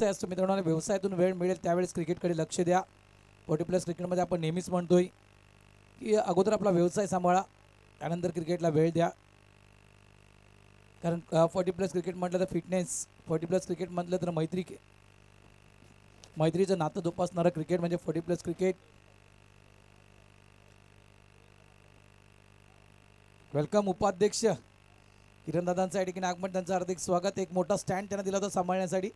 असतो मित्रांनो, व्यवसायातून वेळ मिळेल त्यावेळेस क्रिकेटकडे लक्ष द्या. 40+ क्रिकेटमध्ये आपण नेहमीच म्हणतोय की अगोदर आपला व्यवसाय सांभाळा, त्यानंतर क्रिकेटला वेळ द्या. कारण 40+ क्रिकेट म्हटलं तर फिटनेस, 40+ क्रिकेट म्हटलं तर मैत्रीचं नातं जोपासणारं क्रिकेट म्हणजे 40+ क्रिकेट. वेलकम उपाध्यक्ष किरणदादांचं या ठिकाणी आगमन, त्यांचं हार्दिक स्वागत. एक मोठा स्टँड त्यांना दिला होता सांभाळण्यासाठी,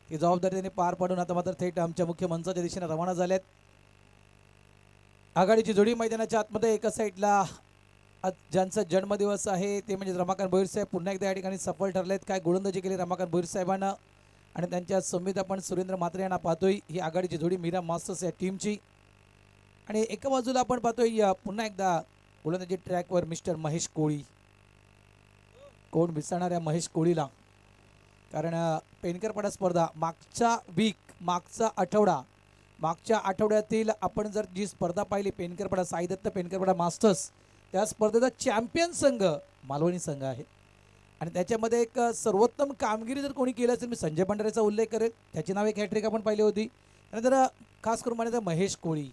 ती जबाबदारी त्यांनी पार पाडून आता मात्र थेट आमच्या मुख्य मंचाच्या दिशेने रवाना झाल्यात. आघाडीची जोडी मैदानाच्या आतमध्ये एका साईडला ज्यांचा जन्मदिवस आहे ते म्हणजे रमाकांत भोईर साहेब पुन्हा एकदा या ठिकाणी सफल ठरलेत. काय गोलंदाजी केली रमाकांत भोईर साहेबांना आणि त्यांच्या समित आपण सुरेंद्र म्हात्रे यांना पाहतोय. ही आघाडीची जोडी मीरा मास्टर्स या टीमची. आणि एका बाजूला आपण पाहतोय पुन्हा एकदा गोलंदाजी ट्रॅकवर मिस्टर महेश कोळी. कोण विसरणाऱ्या महेश कोळीला, कारण पेनकरपाडा स्पर्धा मागच्या आठवड्यातील आपण जर जी स्पर्धा पाहिली पेनकरपाडा साईदत्त पेनकरपाडा मास्टर्स, त्या स्पर्धेचा चॅम्पियन संघ मालवणी संघ आहे. आणि त्याच्यामध्ये एक सर्वोत्तम कामगिरी जर कोणी केलं असेल, मी संजय भंडारेचा उल्लेख करेल, त्याची नाव एक हॅट्रिक आपण पाहिली होती. त्यानंतर खास करून म्हणायचं महेश कोळी,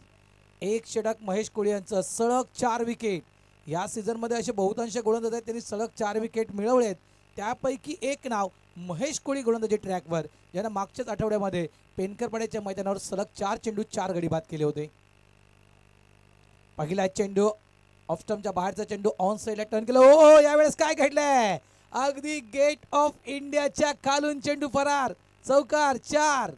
एक षटक महेश कोळी यांचं, सलग 4 विकेट. या सीझनमध्ये असे बहुतांश गोलंदाज आहेत त्यांनी सलग 4 विकेट मिळवलेत. त्यापैकी एक नाव महेश कोळी गोलंदाजी ट्रॅकवर, ज्यानं मागच्याच आठवड्यामध्ये पेनकरपाड्याच्या मैदानावर सलग 4 चेंडू 4 गडी बाद केले होते. पहिला चेंडू ऑफ स्टंपच्या बाहेरचा चेंडू ऑन साईडला टर्न केला. ओ यावेळेस काय घडलंय, अगदी गेट ऑफ इंडियाच्या खालून चेंडू फरार, चौकार 4.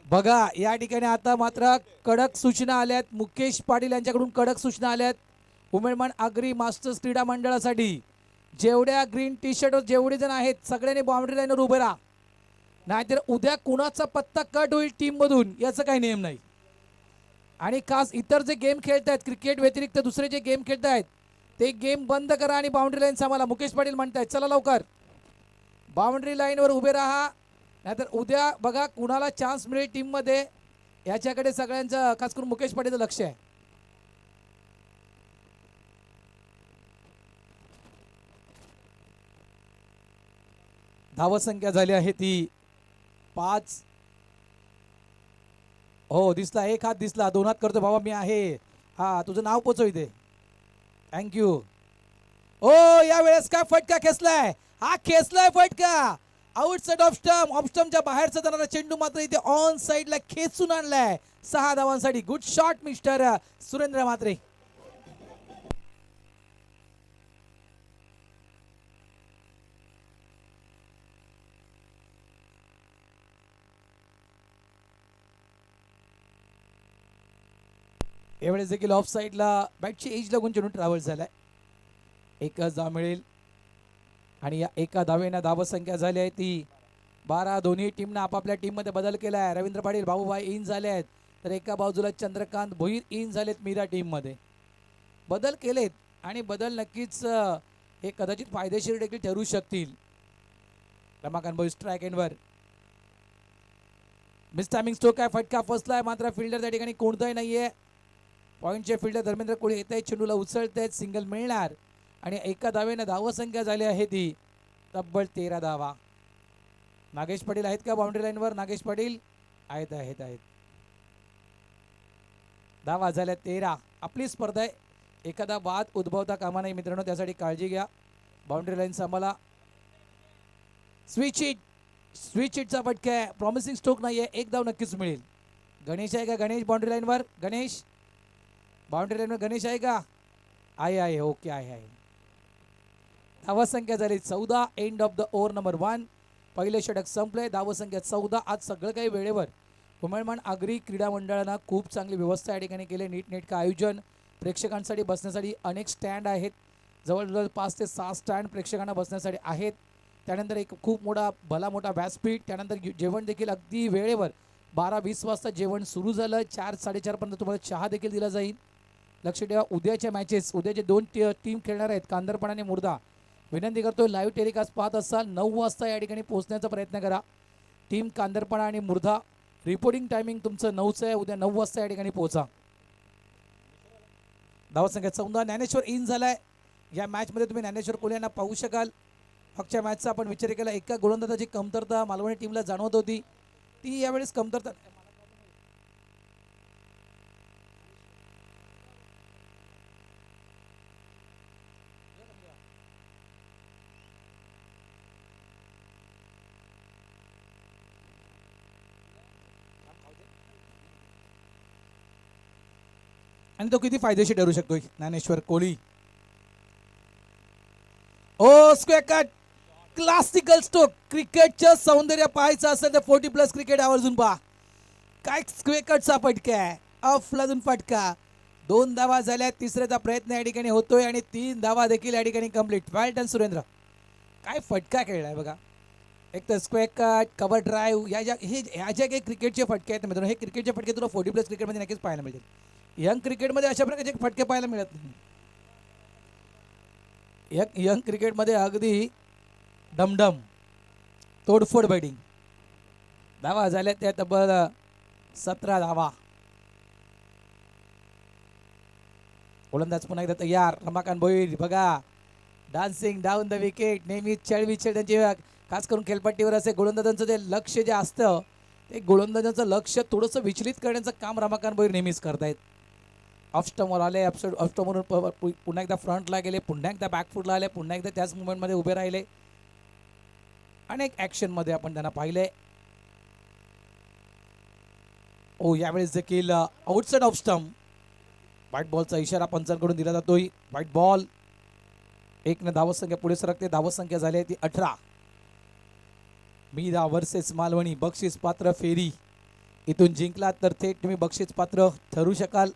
बघा या ठिकाणी आता मात्र कडक सूचना आल्यात, मुकेश पाटील यांच्याकडून कडक सूचना आल्यात. उमेदमान आगरी मास्टर्स क्रीडा मंडळासाठी जेवढ्या ग्रीन टी शर्टवर जेवढे जण आहेत सगळ्यांनी बाउंड्री लाईनवर उभे राहा, नाहीतर उद्या कुणाचा पत्ता कट होईल टीम मधून याचा काही नियम नाही. आणि खास इतर जे गेम खेळतायत क्रिकेट व्यतिरिक्त दुसरे जे गेम खेळतायत ते गेम बंद करा आणि बाउंड्री लाईन सांभाळा. मुकेश पाटील म्हणतायत चला लवकर बाउंड्री लाईनवर उभे राहा, नाहीतर उद्या बघा कुणाला चान्स मिळेल टीम मध्ये, याच्याकडे सगळ्यांचं खास करून मुकेश पाटीलचं लक्ष आहे. धावसंख्या झाली आहे ती 5. हो दिसला, एक हात दिसला, 2 हात करतो बाबा मी आहे. हा तुझं नाव पोचव इथे, थँक्यू. ओ यावेळेस काय फटका खेचलाय, हा खेचलाय फटका आउटसाइड ऑफ स्टंपच्या बाहेरचा जाणारा चेंडू मात्र इथे ऑन साइडला खेचून आणलाय 6 धावांसाठी. Good shot mister Surendra Mhatre. यावेळेस देखील ऑफ साईडला बॅटची एज लागून चेंडू ट्रॅव्हल झालाय. एकच धाव मिळेल आणि या एका धावेनं धावसंख्या झाली आहे ती 12. दोन्ही टीमनं आपापल्या टीममध्ये बदल केला आहे. रवींद्र पाटील बाबूभाई इन झाले आहेत, तर एका बाजूला चंद्रकांत भोईर इन झालेत. मीरा टीममध्ये बदल केलेत आणि बदल नक्कीच हे कदाचित फायदेशीर देखील ठरू शकतील. रमाकांत भोईर स्ट्राईक एंडवर, मिस टायमिंग स्ट्रोक काय फटका फसलाय, मात्र फिल्डर त्या ठिकाणी कोणताही नाहीये. पॉईंटचे फिल्डर धर्मेंद्र कोळी येत आहेत, चेंडूला उचलत आहेत, सिंगल मिळणार आणि एका धावेनं धावसंख्या झाली आहे ती तब्बल 13 धावा. नागेश पाटील आहेत का बाउंड्री लाईनवर? नागेश पाटील आहेत आहेत आहेत. धावा झाल्या 13. आपली स्पर्धा आहे, एखादा वाद उद्भवता कामा नाही मित्रांनो, त्यासाठी काळजी घ्या. बाउंड्री लाईन सांभाळा. स्विच हिटचा फटका आहे, प्रॉमिसिंग स्ट्रोक नाहीये, एक धाव नक्कीच मिळेल. गणेश आहे का? गणेश बाउंड्री लाईनवर, गणेश बाउंड्री लाईनवर गणेश आहे का? आहे ओके आहे. धावसंख्या झाली 14. End of the over number 1. पहिले षटक संपले, धावसंख्या 14. आज सगळं काही वेळेवर. उमेदमान आगरी क्रीडा मंडळानं खूप चांगली व्यवस्था या ठिकाणी केली, नीटनेटकं आयोजन, प्रेक्षकांसाठी बसण्यासाठी अनेक स्टँड आहेत, जवळजवळ 5 ते 6 स्टँड प्रेक्षकांना बसण्यासाठी आहेत. त्यानंतर एक खूप भला मोठा व्यासपीठ, त्यानंतर जेवण देखील अगदी वेळेवर 12-20 वाजता जेवण सुरू झालं. 4-4:30 पर्यंत तुम्हाला चहा देखील दिला जाईल. लक्ष ठेवा उद्याच्या मॅचेस, उद्याचे 2 टीम खेळणार आहेत, कांदरपण आणि मुर्दा. विनंती करतोय लाईव्ह टेलिकास्ट पाहत असाल 9 वाजता या ठिकाणी पोहोचण्याचा प्रयत्न करा. टीम कांदरपणा आणि मुर्दा, रिपोर्टिंग टायमिंग तुमचं 9चं आहे, उद्या 9 वाजता या ठिकाणी पोहोचा. धावसंख्या 14. ज्ञानेश्वर इन झालाय या मॅचमध्ये. तुम्ही ज्ञानेश्वर कोहली यांना पाहू शकाल. मागच्या मॅचचा आपण विचार केला, एका गोलंदाजाची कमतरता मालवणी टीमला जाणवत होती, ती यावेळेस कमतरता. आणि तो किती फायदेशीर ठरू शकतो ज्ञानेश्वर कोहली. ओ स्क्वेअर कट, क्लासिकल स्ट्रोक. क्रिकेटचं सौंदर्य पाहायचं असेल तर 40+ क्रिकेट आवर्जून पहा. काय स्क्वेअर कटचा फटका आहे, अफलातून फटका. 2 धावा झाल्या, तिसऱ्याचा प्रयत्न या ठिकाणी होतोय आणि 3 धावा देखील या ठिकाणी कंप्लीट. वेल डन सुरेंद्र, काय फटका खेळलाय बघा. एक तर स्क्वेअर कट, कव्हर ड्राईव्ह, ह्या ज्या काही क्रिकेटचे फटके आहेत मित्रांनो, हे क्रिकेटचे फटके तुला 40+ क्रिकेटमध्ये नक्कीच पाहायला मिळतील. यंग क्रिकेटमध्ये अशा प्रकारचे फटके पाहायला मिळत नाही. यंग क्रिकेटमध्ये अगदी डमडम तोडफोड बॅटिंग. धावा झाल्या त्या तब्बल 17 धावा. गोलंदाज पुन्हा एकदा तयार. रमाकांत भोईर बघा, डान्सिंग डाऊन द विकेट. नेहमीच चळविचळ त्यांची, खास करून खेळपट्टीवर असे गोलंदाजांचं जे लक्ष जे असतं, ते गोलंदाजांचं लक्ष थोडंसं विचलित करण्याचं काम रमाकांत भोईर नेहमीच करतायत. ऑफस्टमवर आले, ऑफस्टमवरून पुन्हा एकदा फ्रंटला गेले, पुन्हा एकदा बॅकफुटला आले, पुन्हा एकदा त्याच मुवमेंटमध्ये उभे राहिले. अनेक ॲक्शनमध्ये आपण त्यांना पाहिले. ओ यावेळेस देखील आउटसाइड ऑफ स्टंप. व्हाईट बॉलचा इशारा पंचांकडून दिला जातोय. White ball. 1 धावसंख्या पुढे सरकते. धावसंख्या झाली ती 18. मीरा वर्सेस मालवणी, बक्षीस पात्र फेरी. इथून जिंकलात तर थेट तुम्ही बक्षीस पात्र ठरू शकाल.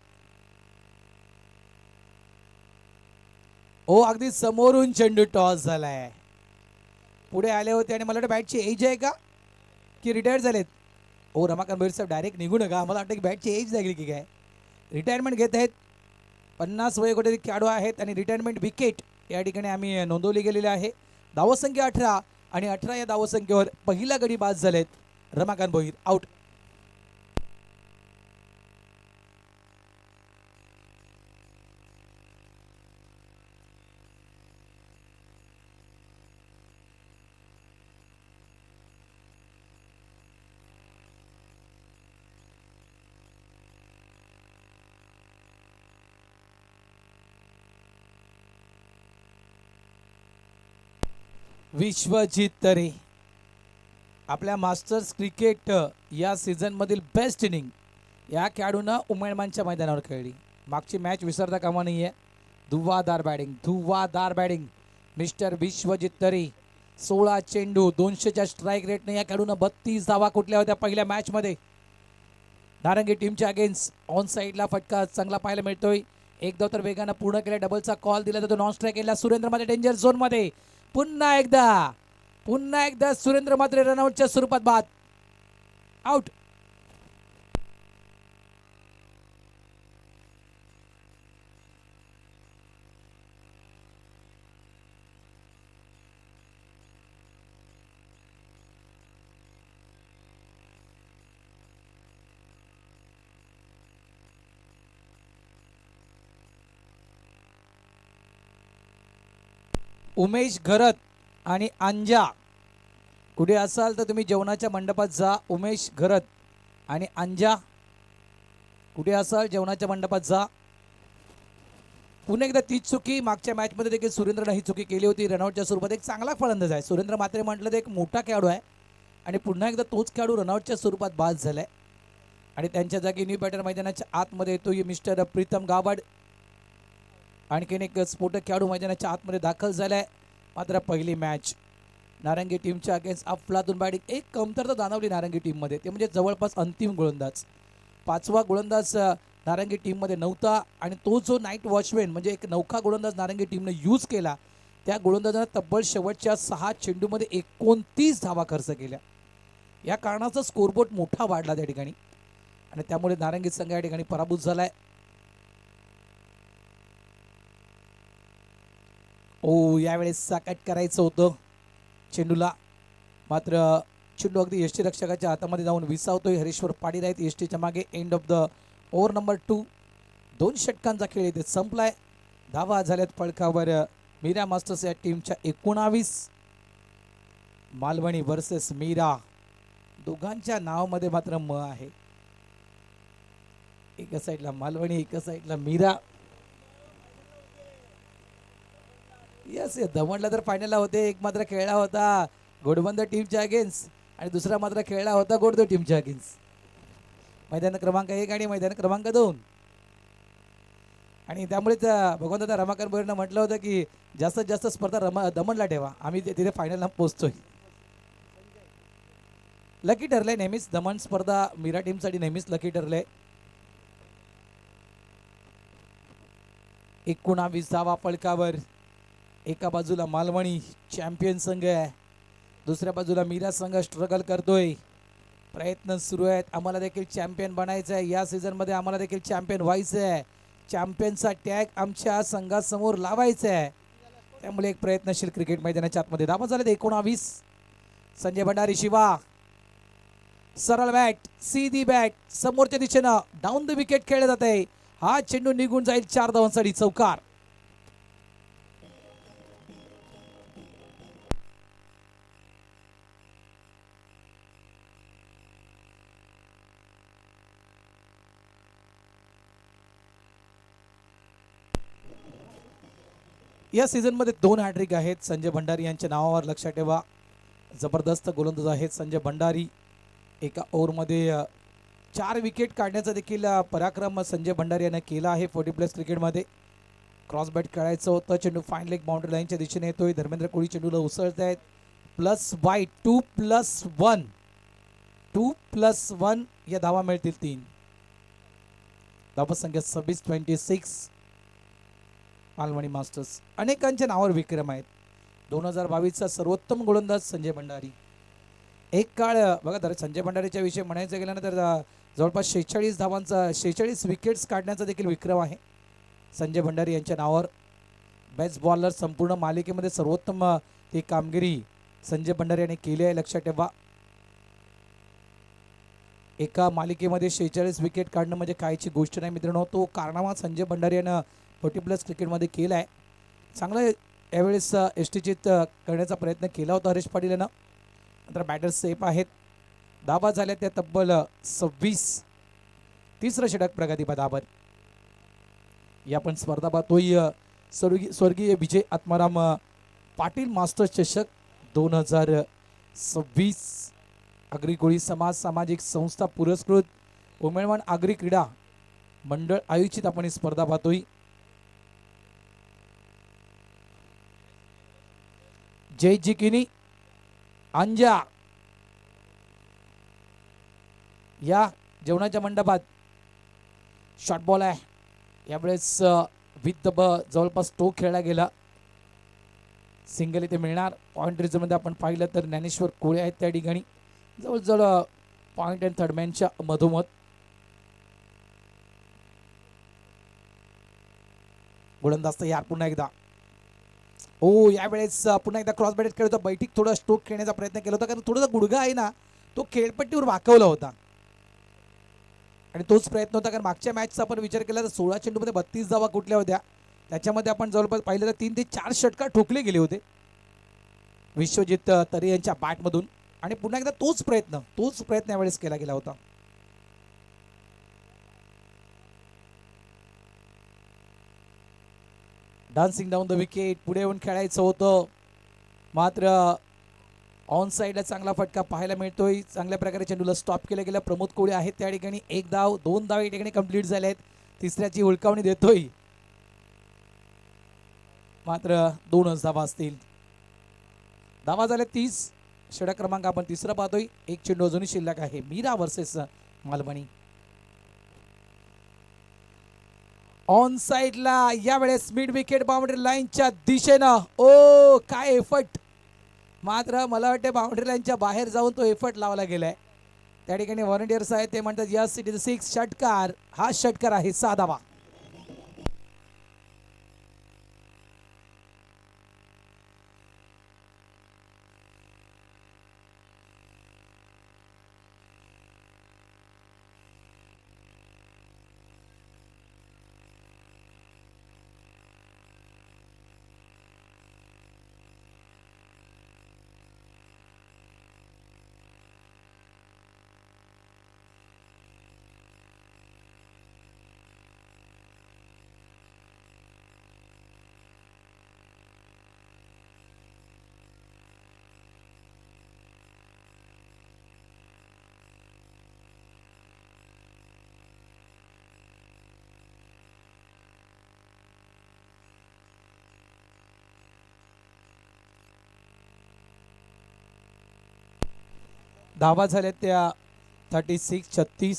ओ अगदी समोरून चेंडू टॉस झालाय. पुढे आले होते आणि मला वाटतं बॅटची एज आहे का की रिटायर झालेत. ओ रमाकांत भोईर साहेब डायरेक्ट निघू नका, मला वाटतं की बॅटची एज लागली की काय. रिटायरमेंट घेत आहेत. 50 वयोगटातील खेळाडू आहेत आणि रिटायरमेंट विकेट या ठिकाणी आम्ही नोंदवली गेलेली आहे. धावसंख्या 18 आणि 18 या धावसंख्येवर पहिला गडी बाद झालेत. रमाकांत भोईर आउट. विश्वजित तरे, आपल्या मास्टर्स क्रिकेट या सीझनमधील बेस्ट इनिंग या खेळाडूंना उमेळमानच्या मैदानावर खेळली. मागची मॅच विसरता कामा नाही आहे. धुव्वाधार बॅटिंग मिस्टर विश्वजित तरे. 16 चेंडू, 200च्या स्ट्राईक रेटने या खेळाडूंना 32 धावा कुठल्या होत्या पहिल्या मॅचमध्ये. नारंगी टीमच्या अगेन्स्ट ऑन साईडला फटका चांगला पाहायला मिळतोय. एक धाव तर वेगानं पूर्ण केल्या. डबलचा कॉल दिला जातो. नॉन स्ट्राईक केला सुरेंद्र मध्ये डेंजर झोनमध्ये. पुन्हा एकदा सुरेंद्र मात्रे रनआउटच्या स्वरूपात बाद. आउट. उमेश घरत आणि अंजा, कुठे असाल तर तुम्ही जेवणाच्या मंडपात जा. उमेश घरत आणि अंजा, कुठे असाल जेवणाच्या मंडपात जा. पुन्हा एकदा तीच चुकी. मागच्या मॅचमध्ये देखील सुरेंद्रनं ही चुकी केली होती. रनआउटच्या स्वरूपात एक चांगला फलंदाज आहे सुरेंद्र मात्रे, म्हटलं तर एक मोठा खेळाडू आहे आणि पुन्हा एकदा तोच खेळाडू रनआउटच्या स्वरूपात बाद झालाय. आणि त्यांच्या जागी न्यू बॅटर मैदानाच्या आतमध्ये येतो मिस्टर प्रीतम गावड. आणखीन एक स्फोटक खेळाडू मैदानाच्या आतमध्ये दाखल झालाय. मात्र पहिली मॅच नारंगी टीमच्या अगेन्स्ट अफलातून बॅटिंग. एक कमतरता जाणवली नारंगी टीममध्ये, ते म्हणजे जवळपास अंतिम गोलंदाज. 5वा गोलंदाज नारंगी टीममध्ये नव्हता आणि तो जो नाईट वॉचमॅन म्हणजे एक नौका गोलंदाज नारंगी टीमने यूज केला, त्या गोलंदाजानं तब्बल शेवटच्या 6 चेंडूमध्ये 29 धावा खर्च केल्या. या कारणाचा स्कोरबोर्ड मोठा वाढला त्या ठिकाणी आणि त्यामुळे नारंगी संघ या ठिकाणी पराभूत झालाय. ओ यावेळेस साकट करायचं होतं चेंडूला, मात्र चेंडू अगदी यष्टीरक्षकाच्या हातामध्ये जाऊन विसावतोय. हरेश्वर पाटील आहेत यष्टीच्या मागे. End of the over number 2. 2 षटकांचा खेळ इथे संपलाय. धावा झाल्यात फळकावर मीरा मास्टर्स या टीमच्या 19. मालवणी वर्सेस मीरा, दोघांच्या नावामध्ये मात्र म आहे. एका साईडला मालवणी, एका साईडला मीरा. यस, दमणला तर फायनलला होते. एक मात्र खेळला होता घोडबंद टीमच्या अगेन्स्ट आणि दुसरा मात्र खेळला होता गोडदो टीमच्या अगेन्स्ट. मैदान क्रमांक 1 आणि मैदान क्रमांक 2. आणि त्यामुळेच भगवंतदा रमाकांत भोईरनं म्हटलं होतं की जास्तीत जास्त स्पर्धा दमणला ठेवा, आम्ही तिथे फायनलला पोहोचतोय. लकी ठरलंय नेहमीच दमण स्पर्धा मीरा टीमसाठी नेहमीच लकी ठरलंय. 19 धावा फळकावर. एका बाजूला मालवणी चॅम्पियन संघ आहे, दुसऱ्या बाजूला मीरा संघ स्ट्रगल करतोय. प्रयत्न सुरू आहेत, आम्हाला देखील चॅम्पियन बनायचं आहे. या सीझनमध्ये आम्हाला देखील चॅम्पियन व्हायचं आहे. चॅम्पियनचा टॅग आमच्या संघासमोर लावायचा आहे. त्यामुळे एक प्रयत्नशील क्रिकेट मैदानाच्या आतमध्ये धावा झालेत 19. संजय भंडारी शिवा, सरळ बॅट, सीधी बॅट, समोरच्या दिशेनं डाऊन द विकेट खेळले जाते. हा चेंडू निघून जाईल 4 धावांसाठी चौकार. या सीझनमध्ये 2 हॅट्रिक आहेत संजय भंडारी यांच्या नावावर, लक्षात ठेवा. जबरदस्त गोलंदाज आहेत संजय भंडारी. एका ओव्हरमध्ये 4 विकेट काढण्याचा देखील पराक्रम संजय भंडारी याने केला आहे 40+ क्रिकेटमध्ये. क्रॉस बॅट खेळायचं होतं, चेंडू फाईन लेग बाउंड्री लाईनच्या दिशेने येतोय. धर्मेंद्र कोळी चेंडूला उसळत आहेत. +5, 2+1, 2+1 या धावा मिळतील 3. धावसंख्या 26-26. मालवणी मास्टर्स अनेकांच्या नावावर विक्रम आहेत. 2022चा सर्वोत्तम गोलंदाज संजय भंडारी. एक काळ बघा, तर संजय भंडारीच्या विषयी म्हणायचं गेलं ना तर जवळपास 46 धावांचा 46 विकेट्स काढण्याचा देखील विक्रम आहे संजय भंडारी यांच्या नावावर. बेस्ट बॉलर संपूर्ण मालिकेमध्ये सर्वोत्तम ती कामगिरी संजय भंडारी यांनी केली आहे, लक्षात ठेवा. एका मालिकेमध्ये 46 विकेट काढणं म्हणजे कायची गोष्ट नाही मित्रांनो. तो कारनामा संजय भंडारी यानं 40+ क्रिकेटमध्ये केला आहे. चांगलं यावेळेस यष्टीचित करण्याचा प्रयत्न केला होता हरीश पाटील यानं. नंतर बॅटर सेफ आहेत. धावा झाल्या त्या तब्बल 26. तिसरं षटक प्रगती पदावर. या पण स्पर्धा पाहतोय स्वर्गीय विजय आत्माराम पाटील मास्टर्स चषक 2026. आगरी कोळी समाज सामाजिक संस्था पुरस्कृत उमेळवान आगरी क्रीडा मंडळ आयोजित आपण ही स्पर्धा पाहतोय. जय जिकिनी अंजा या जेवणाच्या मंडपात शॉर्ट बॉल आहे. यावेळेस विथ द जवळपास तो खेळला गेला. सिंगल इथे मिळणार. पॉईंट रिझर्वमध्ये आपण पाहिलं तर ज्ञानेश्वर कोळे आहेत त्या ठिकाणी, जवळजवळ पॉईंट अँड थर्डमॅनच्या मधोमध. गोलंदाज तयार पुन्हा एकदा. यावेळेस पुन्हा एकदा क्रॉस बॅट खेळत होता. बैठक थोडा स्ट्रोक खेळण्याचा प्रयत्न केला होता, कारण थोडासा गुडघा आहे ना तो खेळपट्टीवर वाकवला होता आणि तोच प्रयत्न होता. कारण मागच्या मॅचचा आपण विचार केला तर 16 चेंडूमध्ये 32 धावा कुठल्या होत्या. त्याच्यामध्ये आपण जवळपास पाहिलं तर 3 ते 4 षटकार ठोकले गेले होते विश्वजित तरे यांच्या बॅटमधून. आणि पुन्हा एकदा तोच प्रयत्न यावेळेस केला गेला होता. डान्सिंग डाऊन द विकेट पुढे येऊन खेळायचं होतं, मात्र ऑन साईडला चांगला फटका पाहायला मिळतोय. चांगल्या प्रकारे चेंडूला स्टॉप केलं गेलं. प्रमोद कोळे आहेत त्या ठिकाणी. 1 धाव 2 धाव या ठिकाणी कंप्लीट झाले आहेत. तिसऱ्याची हुलकावणी देतोय, मात्र 2च धावा असतील. धावा झाल्या 30. षटक क्रमांक आपण तिसरा पाहतोय. एक चेंडू अजूनही शिल्लक आहे. मीरा वर्सेस मालवणी. ऑन साइडला यावेळेस मिड विकेट बाउंड्री लाईनच्या दिशेनं. काय एफर्ट, मात्र मला वाटते बाउंड्री लाईनच्या बाहेर जाऊन तो एफर्ट लावला गेलाय. त्या ठिकाणी व्हॉलंटियर्स आहेत ते म्हणतात यस इट इज 6 षटकार. हा षटकार आहे 6 धावा. धावा झाल्या त्या 36-36.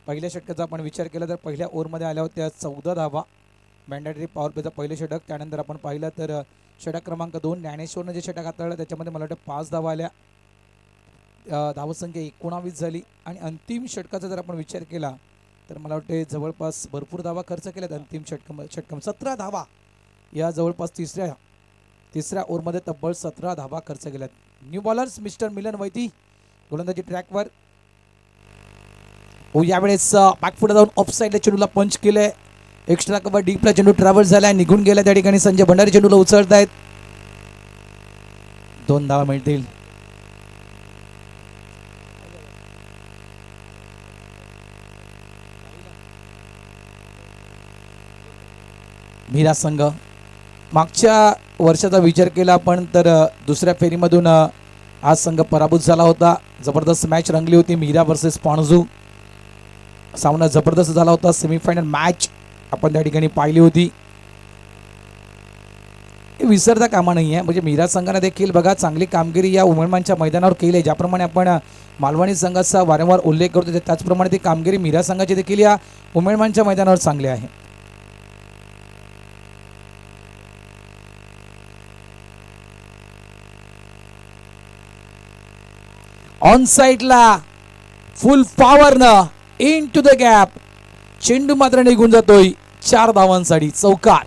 पहिल्या षटकाचा आपण विचार केला तर पहिल्या ओव्हरमध्ये आल्या होत्या 14 धावा. मॅन्डेटरी पॉवर प्लेचं पहिलं षटक. त्यानंतर आपण पाहिलं तर षटक क्रमांक 2 ज्ञानेश्वरनं जे षटक हाताळलं त्याच्यामध्ये मला वाटतं 5 धावा आल्या. धावसंख्या 19 झाली. आणि अंतिम षटकाचा जर आपण विचार केला तर मला वाटते जवळपास भरपूर धावा खर्च केल्यात. अंतिम षटकम 17 धावा या जवळपास तिसऱ्या ओव्हरमध्ये तब्बल 17 धावा खर्च केल्यात. न्यू बॉलर्स मिस्टर मिलन वैती गोलंदाजी ट्रॅकवर. यावेळेस बॅकफुट जाऊन ऑफ साईडला चेंडूला पंच केलंय. एक्स्ट्रा कव्हर डीपला चेंडू ट्रॅव्हल झालाय, निघून गेला. त्या ठिकाणी संजय भंडारी चेंडूला उचलतायत. 2 धावा मिळतील. मीरा संघ मागच्या वर्षाचा विचार केला आपण तर दुसऱ्या फेरीमधून आज संघ पराभूत झाला होता. जबरदस्त मॅच रंगली होती. मीरा वर्सेस पाणजू सामना जबरदस्त झाला होता. सेमीफायनल मॅच आपण त्या ठिकाणी पाहिली होती. विसरता कामा नाही आहे. म्हणजे मीरा संघाने देखील बघा चांगली कामगिरी या उमरमानच्या मैदानावर केली आहे. ज्याप्रमाणे आपण मालवणी संघाचा वारंवार उल्लेख करतो त्याचप्रमाणे ती कामगिरी मीरा संघाची देखील या उमरमानच्या मैदानावर चांगली आहे. ऑन साइडला फुल पॉवरनं इन टू द गॅप चेंडू मात्र निघून जातोय. 4 धावांसाठी चौकार.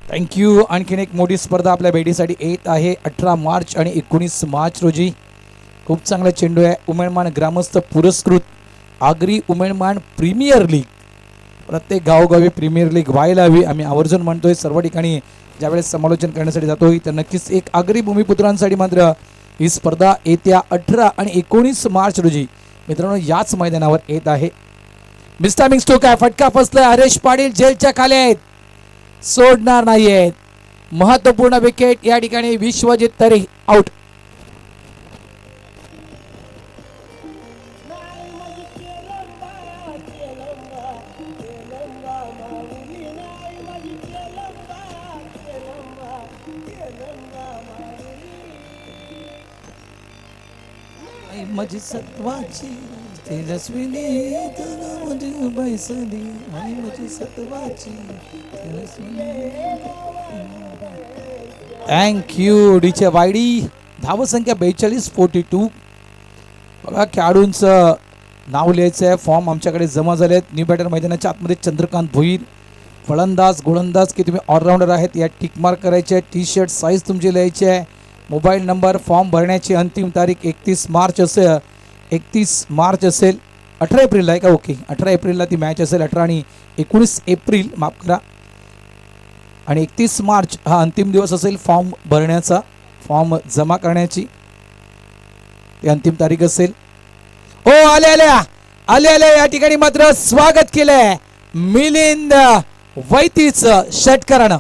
थँक्यू. आणखीन एक मोठी स्पर्धा आपल्या भेटीसाठी येत आहे 18 मार्च आणि 19 मार्च रोजी. खूप चांगला चेंडू आहे. उमेदमान ग्रामस्थ पुरस्कृत आगरी उमेदमान प्रीमियर लीग. प्रत्येक गावोगावी प्रीमियर लीग व्हायला हवी आम्ही आवर्जून म्हणतोय. सर्व ठिकाणी ज्यावेळेस समालोचन करण्यासाठी जातोय तर नक्कीच एक आगरी भूमिपुत्रांसाठी मात्र ही स्पर्धा येत्या 18 आणि 19 मार्च रोजी मित्रांनो याच मैदानावर येत आहे. मिस्टामिंग स्टोक आहे. फटका फसलाय. हरेश पाटील जेलच्या खाली आहेत. सोडणार नाहीयेत. महत्वपूर्ण विकेट या ठिकाणी. विश्वजित तरे आउट. माझी सत्वाची तेजस्विनी बैसली माझी सत्वाची. थँक्यू. डीचे वायडी. धावसंख्या 42-42. बघा खेळाडूंचं नाव लिहायचं आहे. फॉर्म आमच्याकडे जमा झाले आहेत. न्यू बॅटर मैदानाच्या आतमध्ये चंद्रकांत भोईर. फलंदाज गोलंदाज की तुम्ही ऑलराऊंडर आहेत या टिक मार्क करायचे. टी शर्ट साईज तुमची लिहायची आहे. Mobile number. फॉर्म भरण्याची अंतिम तारीख 31 मार्च असेल. 31 मार्च असेल. 18 एप्रिलला आहे का? ओके 18 एप्रिलला ती मॅच असेल. 18 आणि 19 एप्रिल माफ करा. आणि 31 मार्च हा अंतिम दिवस असेल फॉर्म भरण्याचा. फॉर्म जमा करण्याची ती अंतिम तारीख असेल. हो आल्या या ठिकाणी मात्र स्वागत केलंय मिलिंद वैतीचं षटकारानं.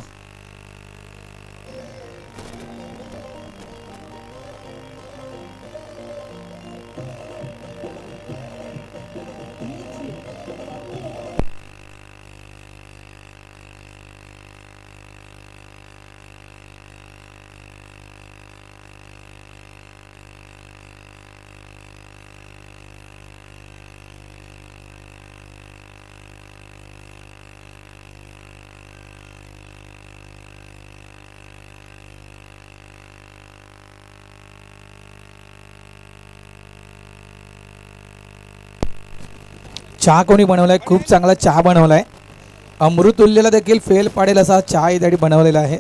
चहा कोणी बनवलाय? खूप चांगला चहा बनवलाय. अमृतुल्यला देखील फेल पाडेल असा चहा इथे बनवलेला आहे.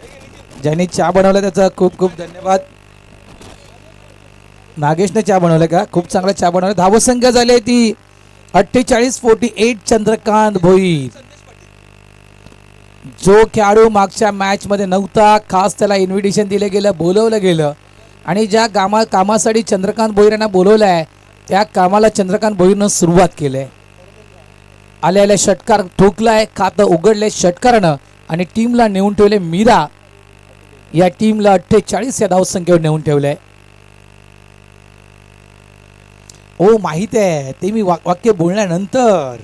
ज्यांनी चहा बनवला त्याचा खूप खूप धन्यवाद. नागेशने चहा बनवलाय का? खूप चांगला चहा बनवलाय. धावसंख्या झाली आहे ती 48-48. चंद्रकांत भोईर. जो खेळाडू मागच्या मॅच मध्ये नव्हता, खास त्याला इन्व्हिटेशन दिलं गेलं, बोलवलं गेलं आणि ज्या कामासाठी चंद्रकांत भोईर यांना बोलवलं आहे त्या कामाला चंद्रकांत भोईरनं सुरुवात केली आहे. आलेले षटकार ठोकलाय, खातं उघडले षटकारानं आणि टीमला नेऊन ठेवले. मीरा या टीमला 48 या धावसंख्येवर नेऊन ठेवलंय. ओ माहित आहे ते मी वाक्य बोलण्यानंतर.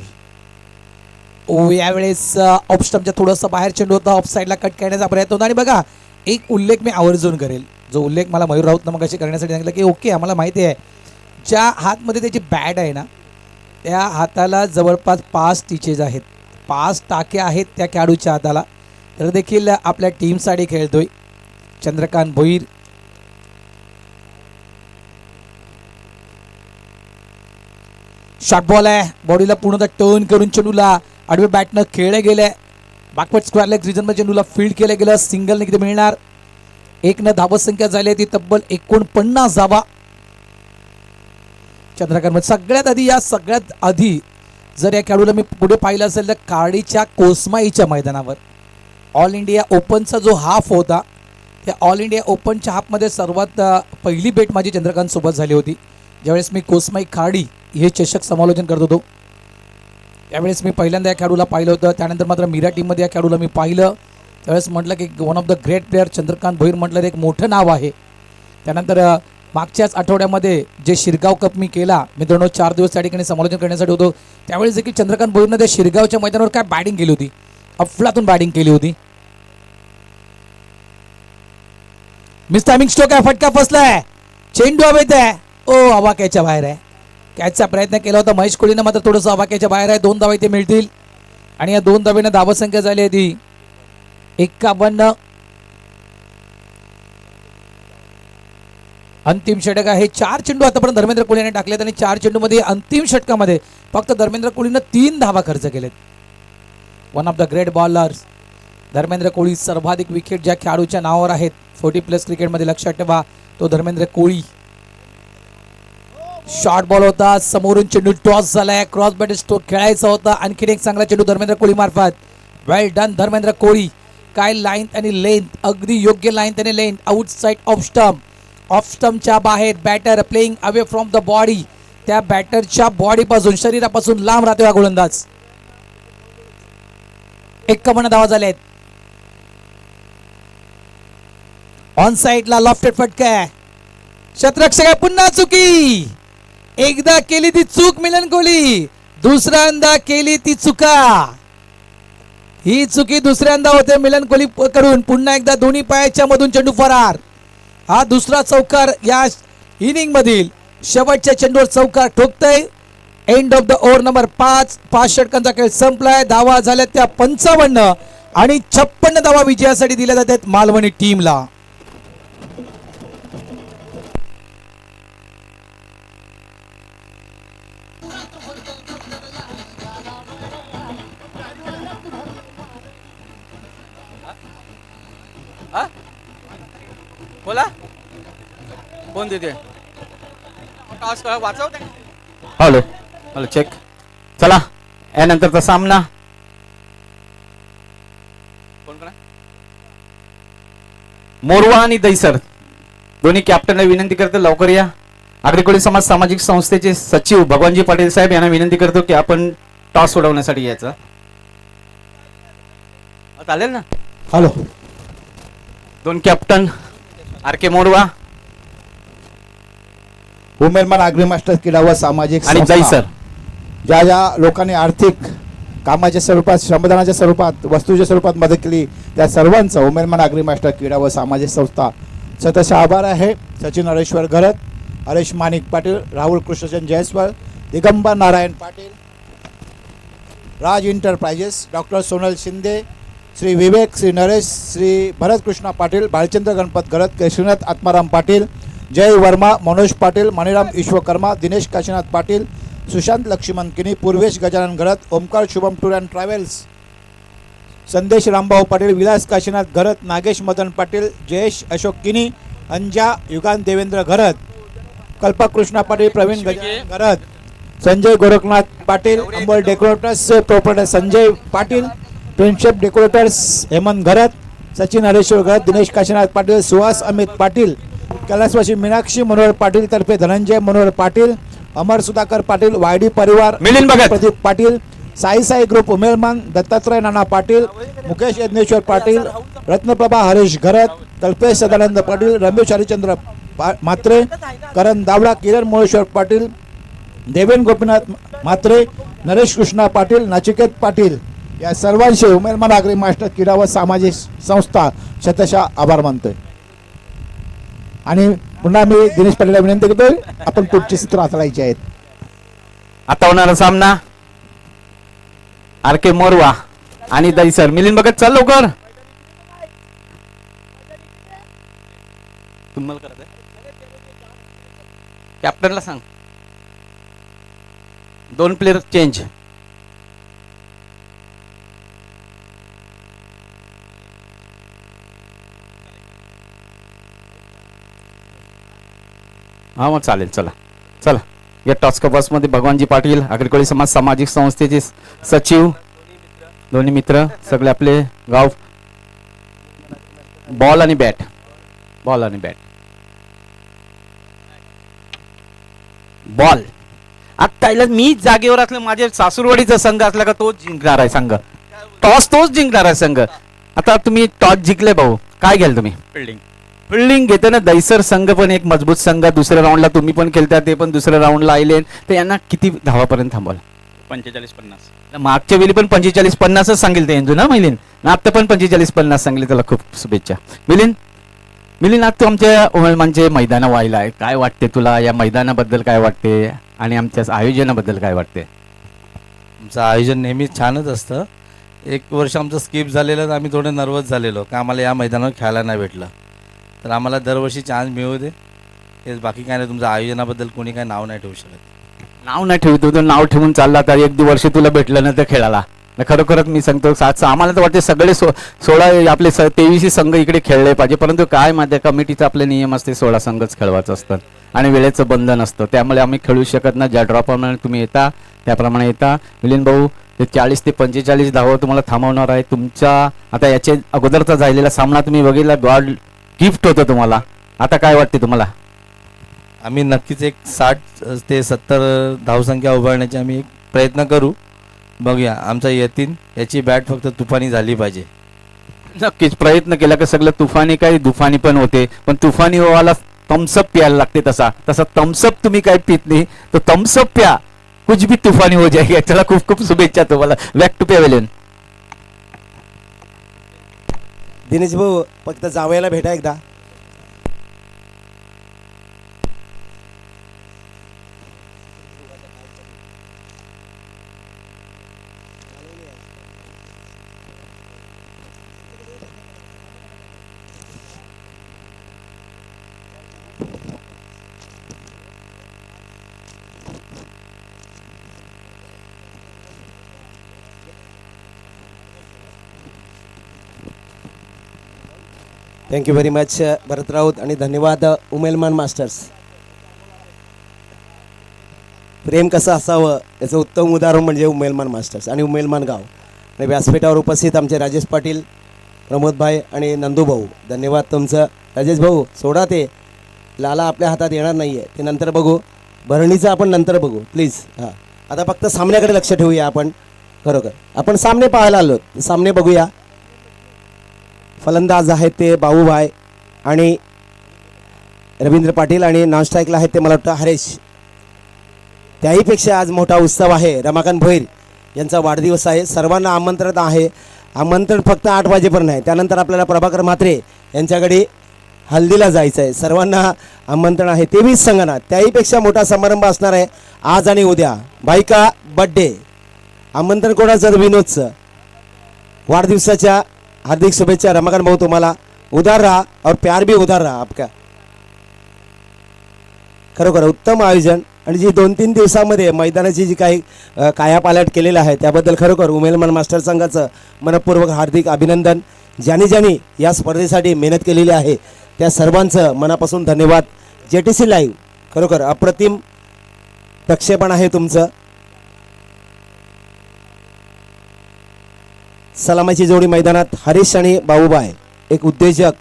ओ यावेळेस ऑफस्टम्पच्या थोडंसं बाहेर चेंडू होता, ऑफ साईडला कट करण्याचा प्रयत्न होता. आणि बघा एक उल्लेख मी आवर्जून करेल, जो उल्लेख मला मयूर राऊतनं मग अशी करण्यासाठी सांगितलं की ओके आम्हाला माहिती आहे ज्या हातमध्ये त्याची बॅट आहे ना त्या हाताला जवळपास 5 स्टिचेस आहेत, 5 टाके आहेत त्या खेळाडूच्या हाताला. तर देखील आपल्या टीमसाठी खेळतोय चंद्रकांत भोईर. शॉर्ट बॉल आहे, बॉडीला पूर्णतः टर्न करून चेंडूला आडवे बॅटनं खेळले गेले. बॅकवर्ड स्क्वेअर लेग रिजनमध्ये चेंडूला फील्ड केलं गेलं. सिंगल किती मिळणार, 1 धावसंख्या झाली ती तब्बल 49 धावा. चंद्रकांत सगळ्यात आधी जर या खेळाडूला मी पुढे पाहिलं असेल तर काडीच्या कोसमाईच्या मैदानावर ऑल इंडिया ओपनचा जो हाफ होता त्या ऑल इंडिया ओपनच्या हाफमध्ये सर्वात पहिली भेट माझी चंद्रकांत सोबत झाली होती, ज्यावेळेस मी कोसमाई खाडी हे चषक समालोचन करत होतो. त्यावेळेस मी पहिल्यांदा या खेळाडूला पाहिलं होतं. त्यानंतर मात्र मीरा टीममध्ये या खेळाडूला मी पाहिलं, त्यावेळेस म्हटलं की one of the great player Chandrakant Bhoir म्हटलं एक मोठं नाव आहे. त्यानंतर मागच्याच आठवड्यामध्ये जे शिरगाव कप मी केला मित्रांनो, 4 दिवस त्या ठिकाणी समालोचन करण्यासाठी होतो, त्यावेळेस देखील चंद्रकांत भोईरनं त्या शिरगावच्या मैदानावर काय बॅटिंग केली होती, अफलातून बॅटिंग केली होती. मिस टायमिंग स्ट्रोक आहे, फटका फसलाय, चेंडू हवेत आहे. ओ हवा कॅचच्या बाहेर आहे. कॅचचा प्रयत्न केला होता महेश कोहलीनं, मात्र थोडंसं हवा कॅचच्या बाहेर आहे. 2 धावा इथे मिळतील आणि या 2 धावेनं धावसंख्या झाली आहे ती 51. अंतिम षटक आहे. 4 चेंडू आतापर्यंत धर्मेंद्र कोहली यांनी टाकलेत आणि 4 चेंडूमध्ये अंतिम षटकामध्ये फक्त धर्मेंद्र कोहलीनं 3 धावा खर्च केलेत. One of the great bowlers Dharmendra Kohli. सर्वाधिक विकेट ज्या खेळाडूच्या नावावर आहेत 40+ क्रिकेटमध्ये लक्षात ठेवा तो धर्मेंद्र कोहली. शॉर्ट बॉल होता, समोरून चेंडू टॉस झालाय, क्रॉस बॅट स्ट्रोक खेळायचा होता. आणखीन एक चांगला चेंडू धर्मेंद्र कोहली मार्फत. Well done Dharmendra Kohli. काय लाईन आणि लेंथ, अगदी योग्य लाईन आणि length. Outside off stump, off स्टंपच्या बाहेर batter playing away from the body. त्या बॅटरच्या बॉडीपासून शरीरापासून लांब राहतो हा गोलंदाज. 51 धावा झालेत. ऑन साइडला लॉफ्टेड फटका, शतरक्षक पुन्हा चुकी. एकदा केली ती चूक मिलन कोहली, दुसऱ्यांदा केली ती चुका. ही चुकी दुसऱ्यांदा होते मिलन कोहली कडून. पुन्हा एकदा दोन्ही पायाच्या मधून चेंडू फरार. हा दुसरा चौकार या इनिंग मधील शेवटच्या चेंडूवर चौकार ठोकतय. End of the over number 5. 5 षटकांचा खेळ संपलाय. धावा झाल्या त्या 55 आणि 56 धावा विजयासाठी दिल्या जातात मालवणी टीमला. बोला कोण देते वाचवते. Hello hello check. चला यानंतरचा सामना कोण कोण मोरवा आणि दैसर दोन्ही कॅप्टनला विनंती करतो लवकर या. आगरी कोळी समाज सामाजिक संस्थेचे सचिव भगवानजी पाटील साहेब यांना विनंती करतो की आपण टॉस सोडवण्यासाठी यायचं. चालेल ना. हॅलो. 2 कॅप्टन आर के मोरवा उमेदवार आगरी मास्टर क्रीडा व सामाजिक आणि संस्था दैसर ज्या ज्या लोकांनी आर्थिक कामाच्या स्वरूपात, श्रमदानाच्या स्वरूपात, वस्तूच्या स्वरूपात मदत केली त्या सर्वांचं उमेदवार आगरी मास्टर क्रीडा व सामाजिक संस्था सतत आभार आहे. Sachin Hareshwar Gharat, Haresh Manik Patil, Rahul Krishnachand Jaiswal, Digambar Narayan Patil, Raj enterprises, doctor Sonal Shinde, Shri Vivek, Shri Naresh, Shri Bharat Krishna Patil, Bhalchandra Ganpat Gharat, Shrinath Atmaram Patil, Jay Verma, Manoj Patil, Maniram Vishwakarma, Dinesh Kashinath Patil, Sushant Laxman Kini, Purvesh Gajanan Gharat, Omkar Shubham tour and travels, Sandesh Rambhau Patil, Vilas Kashinath घरत, नागेश मदन पाटील, जयेश अशोक किनी, अंजा युगान देवेंद्र घरत, कल्पकृष्णा पाटील, प्रवीण गजानन घरत, Sanjay Gorakhnath Patil, Ambal decorators proprietor Sanjay Patil, friendship decorators Hemant Gharat, Sachin Hareshwar Gharat, Dinesh Kashinath Patil, Suhas Amit Patil, कैलासवासी मीनाक्षी मनोहर पाटील तर्फे धनंजय मनोहर पाटील, अमर सुधाकर पाटील, वायडी परिवार, मिलिंद भगत. प्रदीप पाटील, साई ग्रुप उमेलमान, दत्तात्रय नाना पाटील, मुकेश यज्ञेश्वर पाटील, रत्नप्रभा हरीश घरत, कल्पेश सदानंद पाटील, रमेश हरिचंद्र म्हात्रे, करण दावडा, किरण मोळेश्वर पाटील, देवेन गोपीनाथ म्हात्रे, नरेश कृष्णा पाटील, नचिकेत पाटील या सर्वांशी उमेदवार आगरी मास्टर क्रीडा व सामाजिक संस्था शतशः आभार मानतोय. आणि पुन्हा मी दिनेश पाटीलला विनंती करतोय आपण पुढची सूत्र हाताळायची आहेत. आता होणारा सामना आर के मोरवा आणि दहीसर. मिलिंद भगत चल लवकर. तुम्हाला करत कॅप्टनला सांग 2 प्लेयर चेंज. हा मग चालेल. चला चला या टॉस कबर्समध्ये भगवानजी पाटील आगरकोळी समाज सामाजिक संस्थेचे सचिव, दोन्ही मित्र, सगळे आपले गाव. बॉल आणि बॅट. बॉल. आता मी जागेवर असलं माझ्या सासूरवाडीचा संघ असला का तोच जिंकणार आहे संघ. टॉस तोच जिंकणार आहे संघ. आता तुम्ही टॉस जिंकले भाऊ, काय घ्याल तुम्ही? फिल्डिंग घेते ना. दहीसर संघ पण एक मजबूत संघ. दुसऱ्या राऊंडला तुम्ही पण खेळता, ते पण दुसऱ्या राऊंडला आले. तर यांना किती धावापर्यंत थांबवलं? 45-50. मागच्या वेळी पण 45-50च सांगेल ते एंजू ना मिलिंद. आता पण 45-50 सांगले. त्याला खूप शुभेच्छा. मिलिंद आज तू आमच्या उमेदवारांचे मैदान व्हायला आहे, काय वाटते तुला? या मैदानाबद्दल काय वाटते आणि आमच्या आयोजनाबद्दल काय वाटते? आमचं आयोजन नेहमी छानच असतं. एक वर्ष आमचं स्किप झालेलं तर आम्ही थोडे नर्वस झालेलो का आम्हाला या मैदानावर खेळायला नाही भेटलं. तर आम्हाला दरवर्षी चान्स मिळू दे. हेच, बाकी काय नाही. तुमच्या आयोजनाबद्दल कोणी काय नाव नाही ठेवू शकत. नाव नाही ठेवतो तो. नाव ठेवून चालला तर 1-2 वर्ष तुला भेटलं नाही तर खेळाला. खरोखरच मी सांगतो आम्हाला तर वाटते सगळे 16 आपले 23 संघ इकडे खेळले पाहिजे. परंतु काय माहिती आहे, कमिटीचा आपले नियम असते 16 संघच खेळवायचं असतात आणि वेळेचं बंधन असतं. त्यामुळे आम्ही खेळू शकत नाही. ज्या ड्रॉप्रमाणे तुम्ही येता त्याप्रमाणे येता. मिलिंद भाऊ ते 40 ते 45 धावा तुम्हाला थांबवणार आहे. तुमच्या आता याच्या अगोदरचा झालेला सामना तुम्ही बघितला, गॉड गिफ्ट होतं तुम्हाला. आता काय वाटते तुम्हाला? आम्ही नक्कीच एक 60 ते 70 धावसंख्या उभारण्याचे आम्ही एक प्रयत्न करू. बघूया आमचा यतीन याची बॅट फक्त तुफानी झाली पाहिजे. नक्कीच प्रयत्न केला की सगळं तुफानी काय दुफानी पण होते. पण तुफानी व्हायला थम्सअप प्यायला लागते. तसा थम्सअप तुम्ही काय पित नाही तर थम्सअप प्या, कुछ भी तुफानी हो जाएगी. चला खूप खूप शुभेच्छा तुम्हाला. Back to pavilion. दिनेश भाऊ फक्त जावयाला भेटा एकदा. थँक्यू व्हेरी मच भरत राऊत आणि धन्यवाद उमेलमान मास्टर्स. प्रेम कसं असावं याचं उत्तम उदाहरण म्हणजे उमेलमान मास्टर्स आणि उमेलमान गाव. आणि व्यासपीठावर उपस्थित आमचे राजेश पाटील, प्रमोदभाई आणि नंदूभाऊ, धन्यवाद तुमचं. राजेश भाऊ सोडा ते, लाला आपल्या हातात येणार नाही आहे, ते नंतर बघू. भरणीचं आपण नंतर बघू प्लीज. हां, आता फक्त सामन्याकडे लक्ष ठेवूया आपण. खरोखर आपण सामने पाहायला आलो, सामने बघूया. फलंदाज आहेत ते बाबूभाई आणि रवींद्र पाटील आणि नॉन स्ट्राईकला आहेत ते मला वाटतं हरेश. त्याहीपेक्षा आज मोठा उत्सव आहे. रमाकांत भोईर यांचा वाढदिवस आहे. सर्वांना आमंत्रण आहे. आमंत्रण फक्त 8 वाजेपर्यंत आहे. त्यानंतर आपल्याला प्रभाकर म्हात्रे यांच्याकडे हल्दीला जायचं आहे. सर्वांना आमंत्रण आहे. 23 संघांना त्याहीपेक्षा मोठा समारंभ असणार आहे आज आणि उद्या. बाईका बड्डे आमंत्रण कोणाचं? विनोदचं. वाढदिवसाच्या हार्दिक शुभेच्छा रमाकांत भाऊ तुम्हाला. उधार रहा और प्यार भी उधार रहा आपका. खरोखर उत्तम आयोजन आणि जी 2-3 दिवसामध्ये मैदानाची जी काही कायापालट केलेलं आहे त्याबद्दल खरोखर उमेलमान मास्टर संघाचं मनपूर्वक हार्दिक अभिनंदन. ज्यांनी या स्पर्धेसाठी मेहनत केलेली आहे त्या सर्वांचं मनापासून धन्यवाद. JTC लाईव्ह खरोखर अप्रतिम प्रक्षेपण आहे तुमचं. सलामीची जोडी मैदानात हरीश आणि बाबूबाई, एक उद्योजक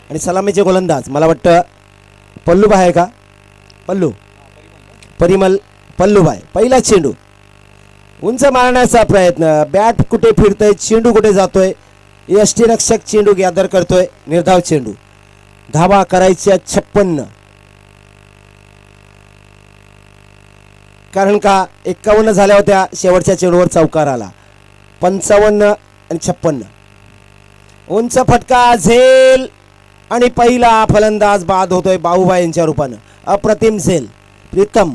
आणि सलामीचे गोलंदाज. मला वाटतं पल्लूबाई आहे का? परिमल पल्लूबाई. पहिला चेंडू उंच मारण्याचा प्रयत्न, बॅट कुठे फिरतोय, चेंडू कुठे जातोय, यष्टीरक्षक चेंडू गॅदर करतोय. निर्धाव चेंडू. धावा करायच्या 56, कारण का 51 झाल्या होत्या शेवटच्या चेंडूवर चौकार आला. 55 आणि 56. उंच फटका, झेल आणि पहिला फलंदाज बाद होतोय बाबूबाई यांच्या रूपानं. अप्रतिम झेल. प्रीतम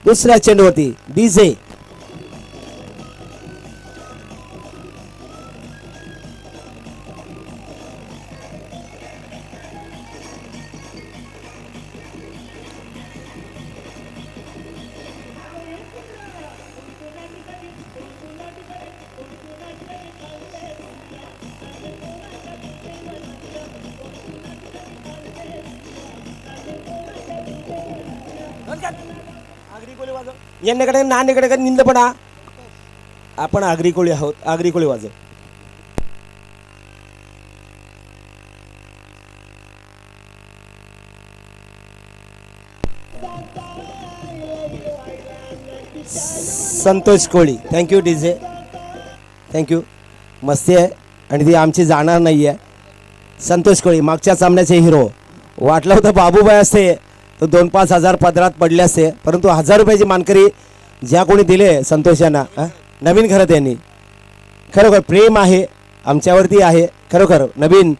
दुसऱ्या चेंडूवरती बीजे. यांच्याकडे नाण्याकडे निंदपणा. आपण आगरी कोळी आहोत. आगरी कोळी वाजव. Santosh Koli. Thank you DJ, thank you. मस्ती आहे आणि ती आमची जाणार नाही आहे. संतोष कोळी मागच्या सामन्याचे हिरो. वाटलं होतं बाबूबाई असते तर 2-5 हजार पदरात पडले असते, परंतु 1000 रुपयाची मानकरी ज्या कोणी दिले संतोष यांना, नवीन खरं त्यांनी खरोखर प्रेम आहे आमच्यावरती आहे. खरोखर नवीन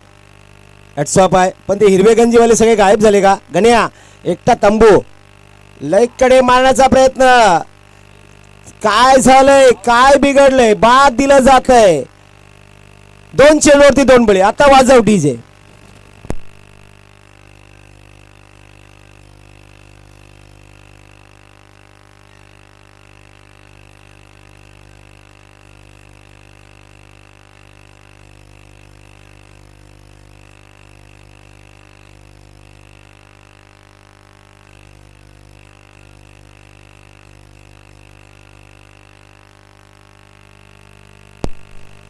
हॅट्सऑफ आहे. पण ते हिरवे गंजीवाले सगळे गायब झाले का? गण्या एकटा तंबू. लेगकडे मारण्याचा प्रयत्न. काय झालंय, काय बिघडलंय? बाद दिलं जात आहे. 2 चेंडूवरती 2 बळी. आता वाजव डीजे.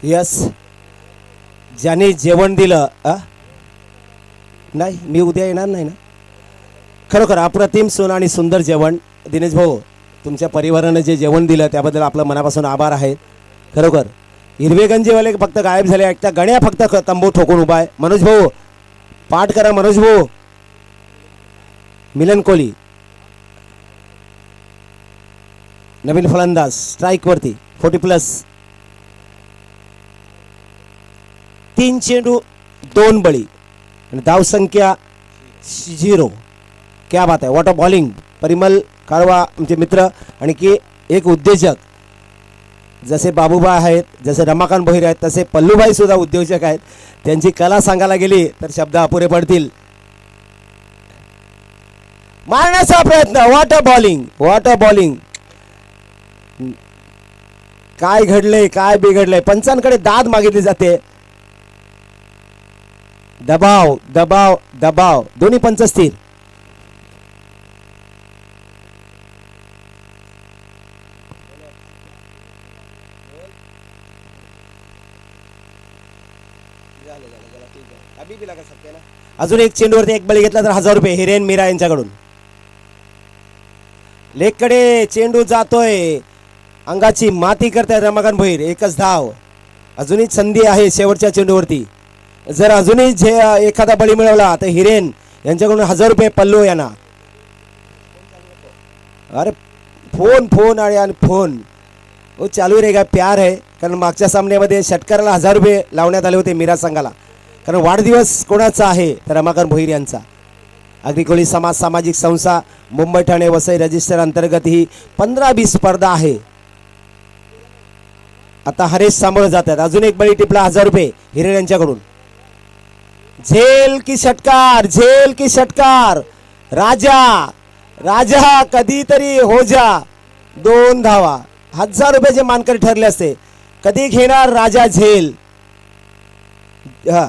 यस, ज्याने जेवण दिलं. नाही, मी उद्या येणार नाही ना. खरोखर अप्रतिम सोन आणि सुंदर जेवण. दिनेश भाऊ, तुमच्या परिवारानं जे जेवण दिलं त्याबद्दल आपलं मनापासून आभार आहेत. खरोखर हिरवे गंजेवाले फक्त गायब झाले. एकटा गण्या फक्त तंबू ठोकून उभा आहे. मनोज भाऊ पाठ करा. मनोज भाऊ. मिलन कोहली नवीन फलंदाज स्ट्राईकवरती 40+. 3 चेंडू 2 बळी आणि धावसंख्या 0. क्या बात आहे. What a bowling. Parimal Kalwa आमचे मित्र आणि की एक उद्योजक. जसे बाबूबाई आहेत, जसे रमाकांत भोईर आहेत, तसे पल्लूबाई सुद्धा उद्योजक आहेत. त्यांची कला सांगायला गेली तर शब्द अपुरे पडतील. मारण्याचा प्रयत्न. What a bowling, what a bowling. काय घडलंय, काय बिघडलंय? पंचांकडे दाद मागितली जाते. दबाव दबाव दबाव. दोन्ही पंच स्थिर. अजून एक चेंडूवरती 1 बळी घेतला तर 1000 रुपये हिरेन मीरा यांच्याकडून. लेगकडे चेंडू जातोय. अंगाची माती करताय रमाकांत भोईर. 1च धाव. अजूनही संधी आहे शेवटच्या चेंडूवरती. जर अजूनही एखादा बळी मिळवला तर हिरेन यांच्याकडून 1000 रुपये पल्लू यांना. अरे फोन फोन आणि फोन वो चालू रहेगा. प्यार है. कारण मागच्या सामन्यामध्ये षटकाराला 1000 रुपये लावण्यात आले होते मीरा संघाला. कारण वाढदिवस कोणाचा आहे तर रमाकांत भोईर यांचा. अग्रिकोळी समाज सामाजिक संस्था मुंबई ठाणे वसई रजिस्टर अंतर्गत ही 15-20 स्पर्धा आहे. आता हरेश सामोरं जातात. अजून एक बळी टिपला 1000 रुपये हिरेन यांच्याकडून. झेल की षटकार, झेल की षटकार. राजा राजा कधीतरी हो जा. 2 धावा. 1000 रुपयाचे मानकरी ठरले असते. कधी घेणार राजा झेल. हा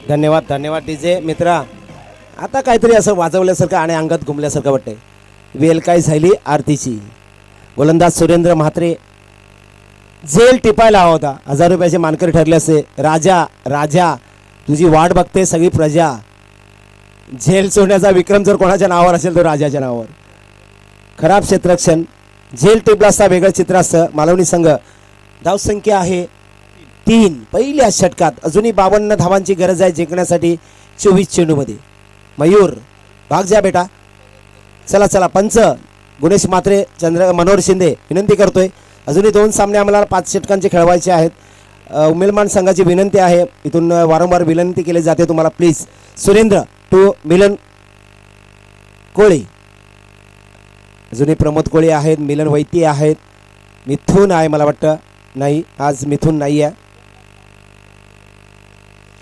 धन्यवाद धन्यवाद डीजे मित्रा. आता काहीतरी असं वाजवल्यासारखं आणि अंगात घुमल्यासारखं वाटतंय. वेल काय झाली आरतीची. गोलंदाज सुरेंद्र म्हात्रे झेल टिपायला हवा होता. 1000 रुपयाचे मानकरी ठरले असते. राजा राजा तुझी वाट बघते सगळी प्रजा. झेल सोडण्याचा विक्रम जर कोणाच्या नावावर असेल तर राजाच्या नावावर. खराब क्षेत्ररक्षण. झेल टिपला असता वेगळं चित्र असतं. मालवणी संघ धावसंख्या आहे 3. पहिल्या षटकात अजूनही 52 धावांची गरज आहे जिंकण्यासाठी 24 चेंडूमध्ये. मयूर भाग जा बेटा. चला चला पंच गुणेश म्हात्रे मनोहर शिंदे विनंती करतोय. अजूनही 2 सामने आम्हाला 5 षटकांचे खेळवायचे आहेत. उमेलमान संघाची विनंती आहे. इथून वारंवार विनंती केली जाते तुम्हाला प्लीज. सुरेंद्र टू मिलन कोळी. अजूनही प्रमोद कोळी आहेत. मिलन वैती आहेत. मिथून आहे मला वाटतं. नाही आज मिथून नाही आहे.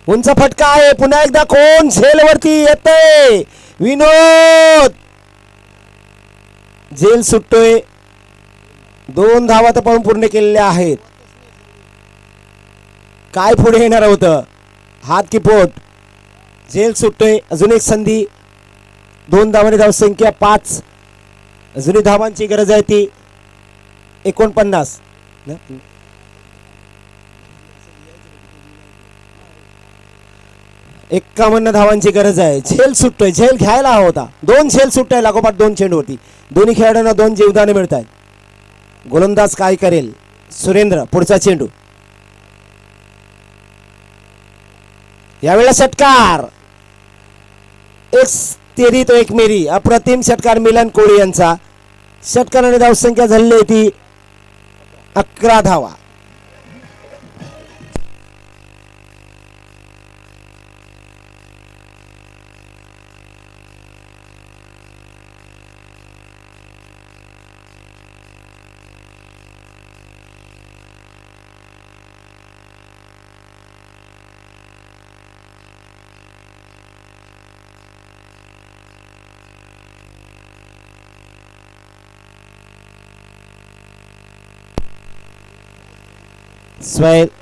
उंच फटका आहे. पुन्हा एकदा कोण झेलवरती येते. विनोद झेल सुटतोय. 2 धावा तर पण पूर्ण केलेल्या आहेत. काय पुढे येणार होतं. हात की पोट. झेल सुटतोय. अजून एक संधी. 2 धावांनी धावसंख्या 5. अजूनही धावांची गरज आहे ती 49. 51 धावांची गरज आहे. झेल सुटतोय. झेल घ्यायला हवा होता. 2 झेल सुटतोय लागोपाठ 2 चेंडू होती. दोन्ही खेळाडूंना 2 जीवदाने मिळत आहेत. गोलंदाज काय करेल. सुरेंद्र पुढचा चेंडू. यावेळेला षटकार. एक तेरी तो एक मेरी. अप्रतिम षटकार मिलन कोळी यांचा. षटकाराने धावसंख्या झालेली ती 11 धावा.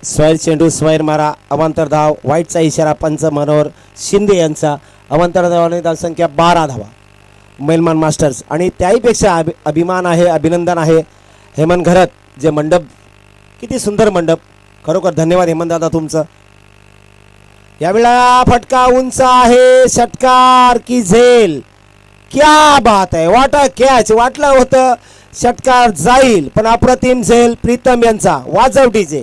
स्वैर चेंडू स्वैर मारा. अवांतर धाव. व्हाईटचा इशारा पंच मनोहर शिंदे यांचा. अवांतर धावाने धावसंख्या 12 धावा. मेलमान मास्टर्स. आणि त्याहीपेक्षा अभिमान आहे अभिनंदन आहे हेमंत घरत. जे मंडप किती सुंदर मंडप. खरोखर धन्यवाद हेमंत दादा तुमचं. यावेळेला फटका उंच आहे. षटकार की झेल. क्या बात आहे. वाटा कॅच. वाटलं होतं षटकार जाईल पण अप्रतिम झेल प्रीतम यांचा. वाजव डीजे.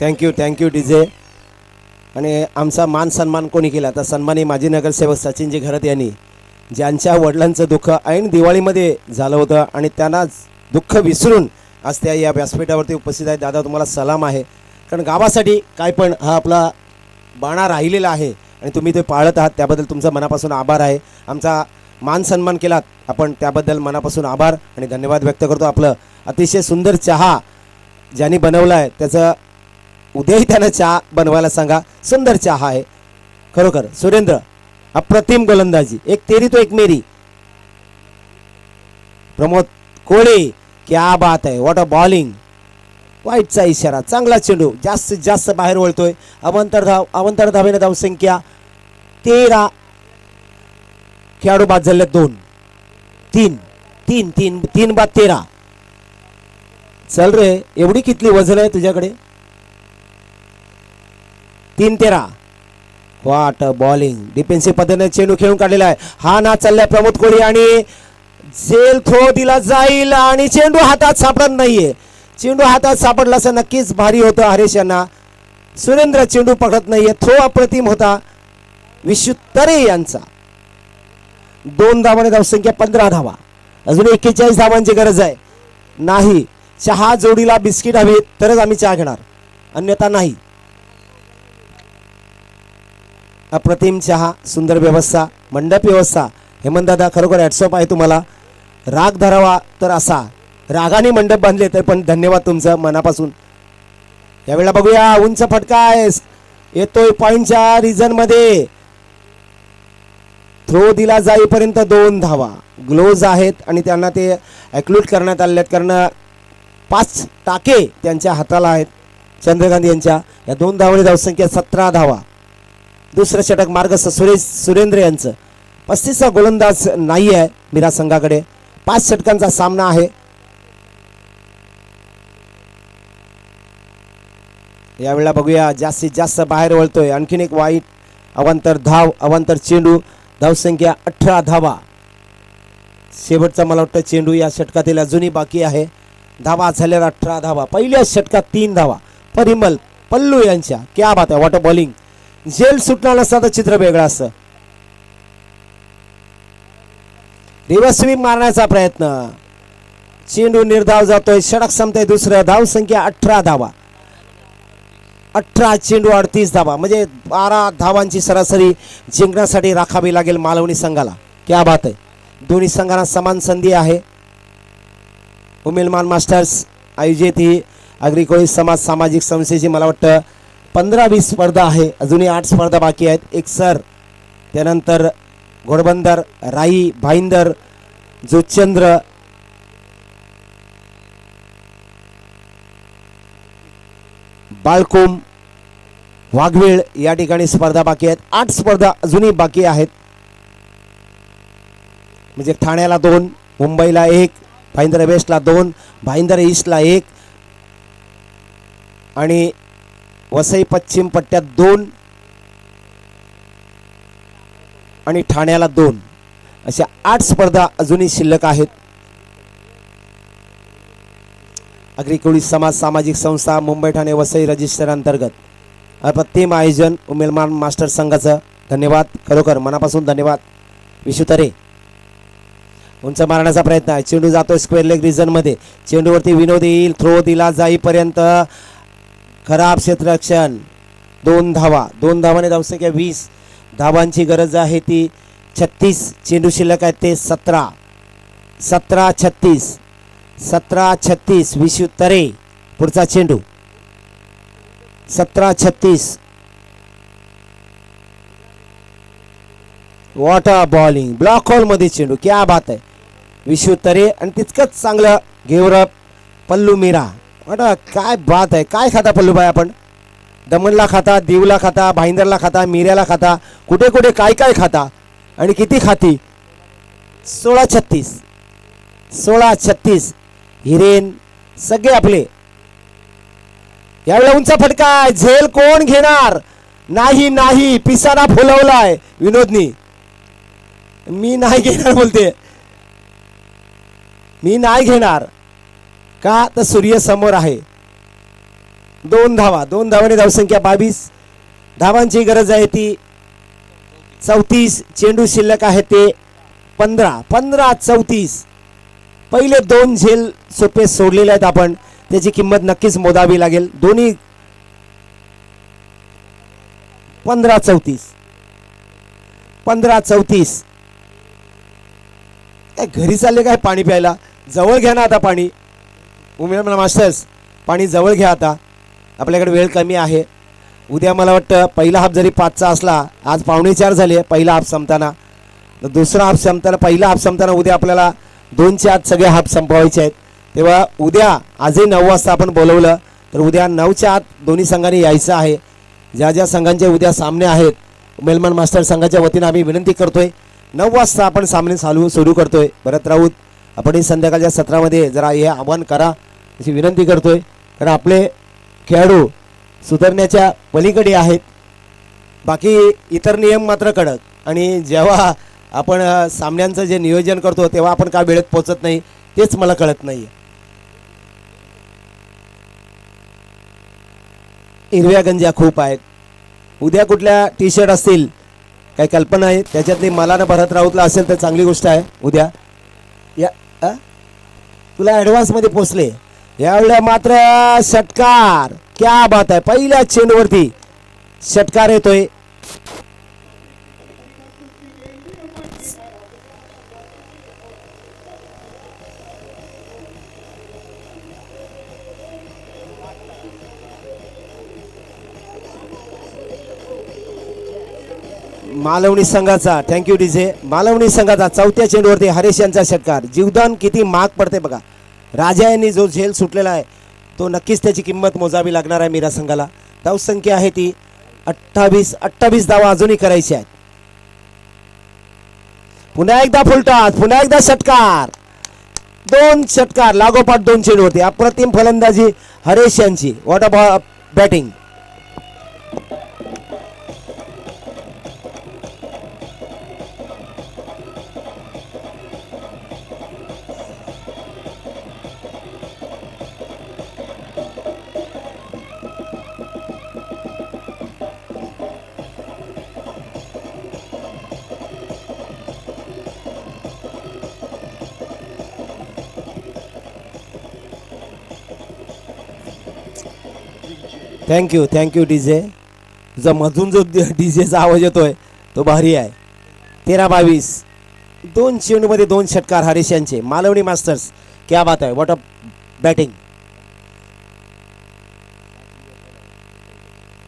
Thank you DJ. आणि आमचा मान सन्मान कोणी केला तर सन्मानी माजी नगरसेवक सचिनजी घरत यांनी. ज्यांच्या वडिलांचं दुःख ऐन दिवाळीमध्ये झालं होतं आणि त्यांना दुःख विसरून आज त्या या व्यासपीठावरती उपस्थित आहेत. दादा तुम्हाला सलाम आहे. कारण गावासाठी काय पण हा आपला बाणा राहिलेला आहे आणि तुम्ही ते पाळत आहात त्याबद्दल तुमचा मनापासून आभार आहे. आमचा मान सन्मान केलात आपण त्याबद्दल मनापासून आभार आणि धन्यवाद व्यक्त करतो. आपलं अतिशय सुंदर चहा ज्यांनी बनवला आहे त्याचं उद्याही त्यानं चहा बनवायला सांगा. सुंदर चहा आहे खरोखर. सुरेंद्र अप्रतिम गोलंदाजी. एक तेरी तो एक मेरी. प्रमोद कोळे क्या बात आहे. What a bowling. वाईटचा इशारा. चांगला चेंडू जास्तीत जास्त बाहेर वळतोय. अवंतर धावेने धावसंख्या 13 खेळाडू बाद झाले 2 3 3 3 3 बाद 13. चल रे, एवढी कितली वजन आहे तुझ्याकडे? 3-13. वाट बॉलिंग डिफेन्सिव्ह पद्धतीने चेंडू खेळून काढलेला आहे. हा ना चाललाय प्रमोद कोळी आणि झेल थ्रो दिला जाईल आणि चेंडू हातात सापडत नाहीये. चेंडू हातात सापडला असं नक्कीच भारी होतं हरेश यांना. सुरेंद्र चेंडू पकडत नाहीये. थ्रो अप्रतिम होता विशू तरे यांचा. 2 धावाने धावसंख्या 15 धावा. अजून 41 धावांची गरज आहे. नाही, चहा जोडीला बिस्किट हवी तरच आम्ही चहा घेणार, अन्यथा नाही. अप्रतिम चहा, सुंदर व्यवस्था, मंडप व्यवस्था. हेमंत दादा खरोखर हॅट्सऑफ आहे तुम्हाला. राग धरावा तर असा रागाने मंडप बांधले तर पण धन्यवाद तुमचं मनापासून. यावेळेला बघूया उंच फटका आहे, येतोय पॉइंटच्या रिजन मध्ये. थ्रो दिला जाईपर्यंत 2 धावा. ग्लोव्ज आहेत आणि त्यांना ते ॲक्लूट करण्यात आले आहेत कारण 5 टाके त्यांच्या हाताला आहेत चंद्रकांत यांच्या. या 2 धावांनी धावसंख्या 17 धावा. दुसरं षटक मार्गस्थ सुरेंद्र यांचं. 35चा गोलंदाज नाही आहे मीरा संघाकडे. 5 षटकांचा सामना आहे. यावेळेला बघूया जास्तीत जास्त बाहेर वळतोय. आणखीन एक वाईट अवांतर धाव, अवांतर चेंडू. धावसंख्या 18 धावा. शेवटचा मला वाटतं चेंडू या षटकातील अजूनही बाकी आहे. धावा झाल्या 18 धावा. पहिल्या षटकात 3 धावा परिमल पल्लू यांच्या. क्या बात आहे, वॉटर बॉलिंग. झेल सुटणार नसता तर चित्र वेगळं असतं. रिव्हर्स स्वीप मारण्याचा प्रयत्न. चेंडू निर्धाव जातोय. षटक संपतंय दुसरं. धावसंख्या 18 धावा. 18 चेंडू 38 धावा म्हणजे 12 धावांची सरासरी जिंकण्यासाठी राखावी लागेल मालवणी संघाला. क्या बात आहे. दोन्ही संघांना समान संधी आहे. उमेलमान मास्टर्स आयोजित ही आगरी समाज सामाजिक संस्थेची मला वाटतं 15-20 स्पर्धा आहे. अजूनही 8 स्पर्धा बाकी आहेत. एक सर, त्यानंतर घोडबंदर, राई, भाईंदर, जोचंद्र, बाळकुम, वाघवेळ या ठिकाणी स्पर्धा बाकी आहेत. 8 स्पर्धा अजूनही बाकी आहेत. म्हणजे ठाण्याला 2, मुंबईला 1, भाईंदर वेस्टला 2, भाईंदर ईस्टला 1 आणि वसई पश्चिम पट्ट्यात 2 आणि ठाण्याला 2 अशा 8 स्पर्धा अजूनही शिल्लक आहेत. आगरी समाज सामाजिक संस्था मुंबई ठाणे वसई रजिस्टर अंतर्गत अप्रतिम आयोजन उमेलमान मास्टर संघाचं. धन्यवाद, खरोखर मनापासून धन्यवाद. विशू तरे उंच मारण्याचा प्रयत्न आहे. चेंडू जातोय स्क्वेअर लेग रिजन मध्ये. चेंडूवरती विनोद येईल. थ्रो दिला जाईपर्यंत खराब क्षेत्ररक्षण. 2 धावा. 2 धावाने धावसंख्या 20. धावांची गरज आहे ती 36. चेंडू शिल्लक आहेत ते 17. 17-36. 17-36. विशू तरे पुढचा चेंडू. 17-36. Water bowling. ब्लॉक होल मध्ये चेंडू. क्या बात आहे. विशू तरे आणि तितकंच चांगलं घेवरप पल्लू मीरा. काय बात आहे. काय खाता पल्लूबाई आपण? दमनला खाता, दीवला खाता, भाईंदरला खाता, मिऱ्याला खाता, कुठे कुठे काय काय खाता आणि किती खाती. 16-36. 16-36. हिरेन सगळे आपले. यावेळेला उंच फटका. झेल कोण घेणार? नाही नाही, पिसाना फुलवलाय विनोदनी. मी नाही घेणार बोलते. मी नाही घेणार का तर सूर्य समोर आहे. 2 धावा. 2 धावाने धावसंख्या 22. धावांची गरज आहे ती 34. चेंडू शिल्लक आहे ते 15. 15-34. पहिले 2 झेल सोपे सोडलेले आहेत आपण. त्याची किंमत नक्कीच मोजावी लागेल. दोन्ही 15-34. 15-34. काय घरी चालले काय पाणी प्यायला? जवळ घ्या ना आता पाणी. उमेदवार मास्टर्स पाणी जवळ घ्या आता. आपल्याकडे वेळ कमी आहे. उद्या मला वाटतं पहिला हाफ जरी 5चा असला, आज 3:45 झाले पहिला हाफ संपताना, तर दुसरा हाफ संपताना, पहिला हाफ संपताना उद्या आपल्याला 2च्या आत सगळे हाफ संपवायचे आहेत. तेव्हा उद्या आजही 9 वाजता आपण बोलवलं तर उद्या 9च्या आत दोन्ही संघांनी यायचं आहे. ज्या ज्या संघांचे उद्या सामने आहेत मेलमन मास्टर संघाच्या वतीनं आम्ही विनंती करतोय 9 वाजता आपण सामने सुरू करतोय. भरत राऊत आपण संध्याकाळच्या सत्रामध्ये जरा हे आव्हान करा अशी विनंती करतोय, कारण आपले खेळाडू सुधारण्याच्या पलीकडे आहेत. बाकी इतर नियम मात्र कडक, आणि जेव्हा आपण सामन्यांचं जे नियोजन करतो तेव्हा आपण का वेळेत पोहोचत नाही तेच मला कळत नाही. हिरव्या गंजा खूप आहेत. उद्या कुठल्या टी शर्ट असतील काही कल्पना आहे त्याच्यातली? मला ना भरत राऊतला असेल तर चांगली गोष्ट आहे. उद्या या तुला ॲडव्हान्समध्ये पोचले यावेळेला मात्र षटकार, क्या बात आहे. पहिल्या चेंडूवरती षटकार येतोय. मालवणी संघाचा, थँक्यू डीजे, मालवणी संघाचा चौथ्या चेंडूवरती हरेश यांचा षटकार. जीवदान किती महाग पडते बघा. राजा यांनी जो झेल सुटलेला आहे तो नक्कीच त्याची किंमत मोजावी लागणार आहे मीरा संघाला. धावसंख्या आहे ती 28 धावा अजूनही करायची आहेत. पुन्हा एकदा फुलटॉस, पुन्हा एकदा षटकार. 2 षटकार लागोपाठ 2 चेंडूवरती. अप्रतिम फलंदाजी हरेश यांची. What a batting. Thank you DJ. तुझा मधून जो डीजेचा आवाज येतोय तो भारी आहे. 13-22 2 चेंडूमध्ये 2 षटकार हरीश यांचे. मालवणी मास्टर्स, क्या बात आहे. What a batting.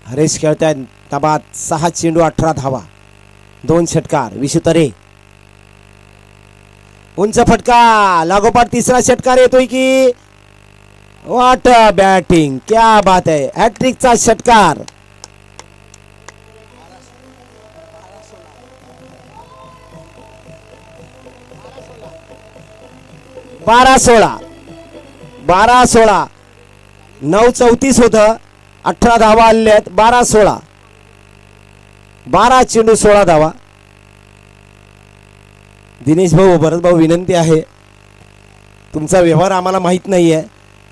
हरीश खेळतायत ताबात. 6 चेंडू 18 धावा 2 षटकार. विशुतरे उंच फटका लागोपाठ 3रा षटकार येतोय की. व्हॉट अ बॅटिंग, क्या बात आहे. हॅट्रिकचा षटकार. बारा सोळा 9-34 होतं. 18 धावा आलेल्या आहेत. 12-16 12 चेंडू 16 धावा. दिनेश भाऊ, भरत भाऊ, विनंती आहे, तुमचा व्यवहार आम्हाला माहीत नाही आहे,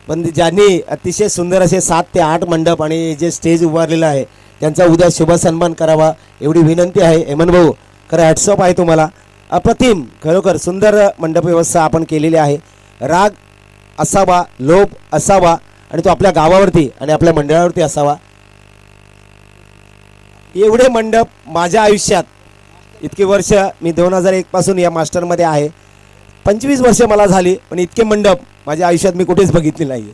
पण ज्यांनी अतिशय सुंदर असे 7 ते 8 मंडप आणि जे स्टेज उभारलेलं आहे त्यांचा उद्या शुभ सन्मान करावा एवढी विनंती आहे. हेमंत भाऊ, खरं हॅट्सऑफ आहे तुम्हाला. अप्रतिम, खरोखर सुंदर मंडप व्यवस्था आपण केलेली आहे. राग असावा, लोभ असावा, आणि तो आपल्या गावावरती आणि आपल्या मंडळावरती असावा. एवढे मंडप माझ्या आयुष्यात, इतकी वर्ष मी 2001 पासून या मास्टरमध्ये आहे. 25 वर्ष मला झाली, पण इतके मंडप माझ्या आयुष्यात मी कुठेच बघितले नाही.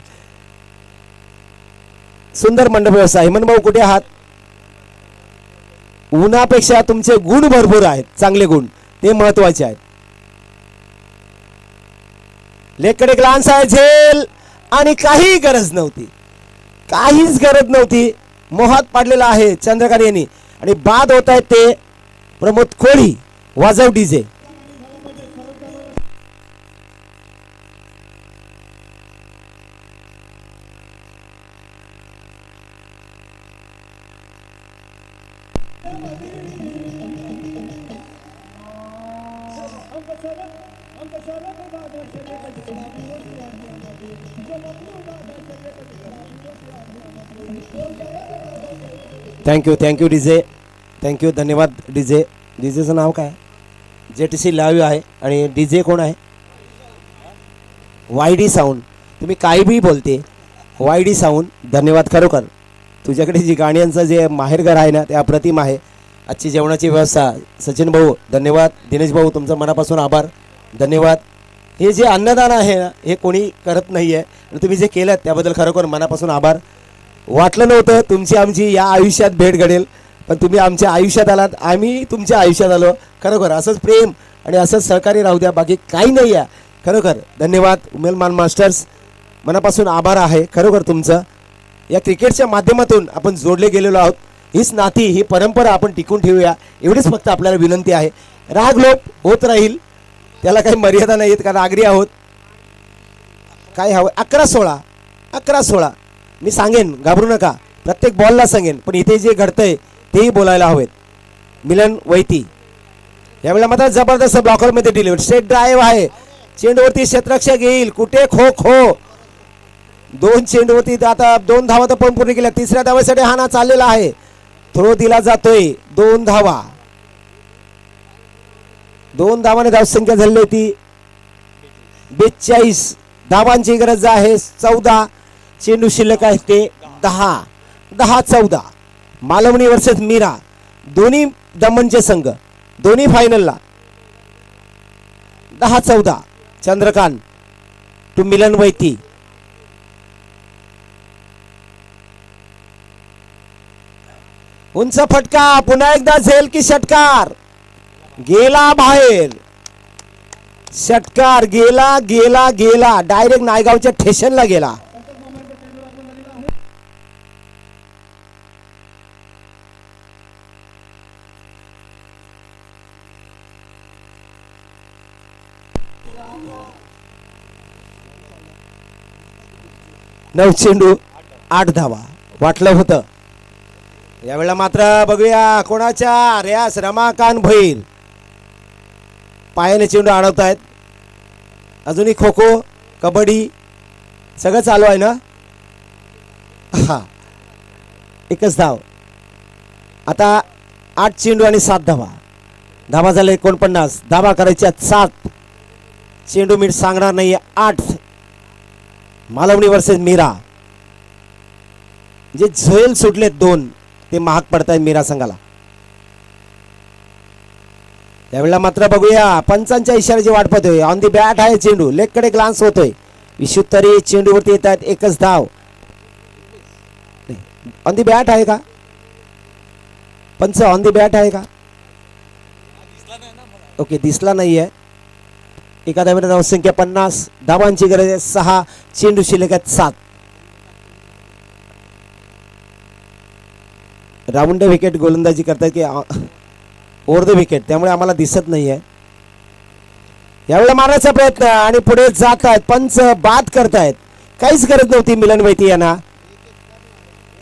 सुंदर मंडप व्यवस्था. हेमंत भाऊ कुठे आहात? उन्हापेक्षा तुमचे गुण भरपूर आहेत, चांगले गुण, ते महत्वाचे आहेत. लेकडे ग्लान्स आहे झेल, आणि काही गरज नव्हती, काहीच गरज नव्हती. मोहात पाडलेला आहे चंद्रकांत यांनी, आणि बाद होत आहेत ते प्रमोद कोळी. वाजव डीजे. थँक्यू डीजे, थँक्यू, धन्यवाद डीजे. डीजेचं नाव काय? JTC लाईव्ह आहे. आणि डीजे कोण आहे? YD sound. तुम्ही काही बी बोलते. YD साऊंड, धन्यवाद. खरोखर तुझ्याकडे जी गाण्यांचं जे माहेरघर आहे ना ते अप्रतिम आहे. आजची जेवणाची व्यवस्था, सचिन भाऊ धन्यवाद. दिनेश भाऊ, तुमचं मनापासून आभार, धन्यवाद. हे जे अन्नदान आहे ना हे कोणी करत नाही आहे, आणि तुम्ही जे केलं त्याबद्दल खरोखर मनापासून आभार. वाटलं नव्हतं तुमची आमची या आयुष्यात भेट घडेल, पण तुम्ही आमच्या आयुष्यात आलात, आम्ही तुमच्या आयुष्यात आलो. खरोखर असंच प्रेम आणि असंच सहकार्य राहू द्या, बाकी काही नाही आहे. खरोखर धन्यवाद. उमेलमान मास्टर्स, मनापासून आभार आहे खरोखर तुमचं. या क्रिकेटच्या माध्यमातून आपण जोडले गेलेलो आहोत. हीच नाती ही परंपरा आपण टिकून ठेवूया एवढीच फक्त आपल्याला विनंती आहे. राग लोप होत राहील, त्याला काही मर्यादा नाही आहेत कारण आगरी आहोत. काय हवं 11-16 11-16 मी सांगेन, घाबरू नका, प्रत्येक बॉलला सांगेन, पण इथे जे घडतंय तेही बोलायला हवेत. मिलन वैती यावेळेला मात्र जबरदस्त ब्लॉकरमध्ये डिलिव्हर, स्ट्रेट ड्राईव्ह आहे, चेंडूवरती क्षेत्ररक्षक येईल, कुठे खो खो, 2 चेंडूवरती आता 2 धावा तर पण पूर्ण केल्या. तिसऱ्या धावासाठी हाना चाललेला आहे, थ्रो दिला जातोय, 2 धावा, 2 धावाने धावसंख्या झाली होती 42. धावांची गरज आहे 14, चेंडू शिल्लक आहे ते 10-14. मालवणी वर्सेस मीरा, दोन्ही दमनचे संघ, दोन्ही फायनलला. 10-14 चंद्रकांत टू मिलन वैती. उंच फटका, पुन्हा एकदा झेल की षटकार, गेला बाहेर, षटकार गेला गेला गेला, डायरेक्ट नायगावच्या ठेशनला गेला. नऊ चेंडू 8 धावा वाटलं होतं. यावेळेला मात्र बघूया कोणाच्या, रेयास रमाकांत भैर पायाने चेंडू अडवतायत. अजूनही खो खो कबड्डी सगळं चालू आहे ना. हा, एकच धाव. आता 8 चेंडू आणि 7 धावा, धावा झाले 49, धावा करायच्या 7, चेंडू मीठ सांगणार नाही 8. मालवणी वर्सेस मीरा, जे झोल सुटलेत 2 ते महाग पडतायत मीरा संघाला. त्यावेळेला मात्र बघूया पंचांच्या इशाऱ्याची वाट पाहतोय. ऑन दी बॅट आहे चेंडू, लेगकडे ग्लान्स होतोय, विशुत्तरी चेंडूवरती येत आहेत, एकच धाव. ऑन दी बॅट आहे का पंच, ऑन दी बॅट आहे का? ओके, दिसला नाहीये. एका धावेने धावसंख्या 50, धावांची गरज आहे 6, चेंडू शिल्लक आहेत 7. राऊंड विकेट गोलंदाजी करतात की ओव्हर द विकेट, त्यामुळे आम्हाला दिसत नाहीये. यावेळेला मारण्याचा प्रयत्न आणि पुढे जात आहेत, पंच बाद करतायत, काहीच गरज नव्हती मिलन वैती यांना.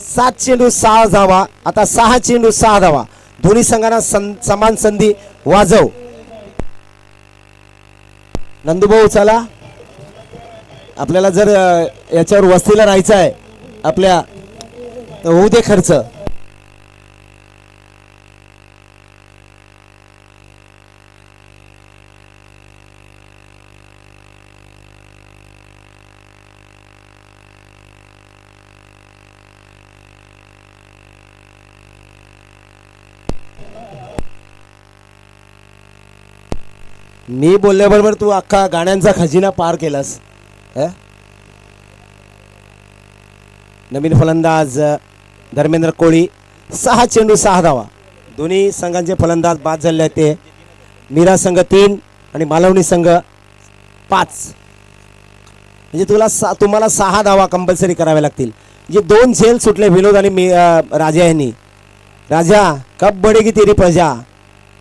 7 चेंडू 6 धावा, आता 6 चेंडू 6 धावा, दोन्ही संघांना समान संधी वाजव. नंदूभाऊ चला, आपल्याला जर याच्यावर वस्तीला राहायचं आहे आपल्या, तर होऊ दे खर्च. मी बोलल्याबरोबर तू अख्खा गाण्यांचा खजिना पार केलास. नवीन फलंदाज धर्मेंद्र कोळी, 6 चेंडू 6 धावा, दोन्ही संघांचे फलंदाज बाद झाले आहेत. ते मीरा संघ 3 आणि मालवणी संघ 5. म्हणजे तुम्हाला 6 धावा कंपल्सरी कराव्या लागतील. जे 2 झेल सुटले विनोद आणि राजा यांनी. राजा कब बढ़ेगी तेरी प्रजा,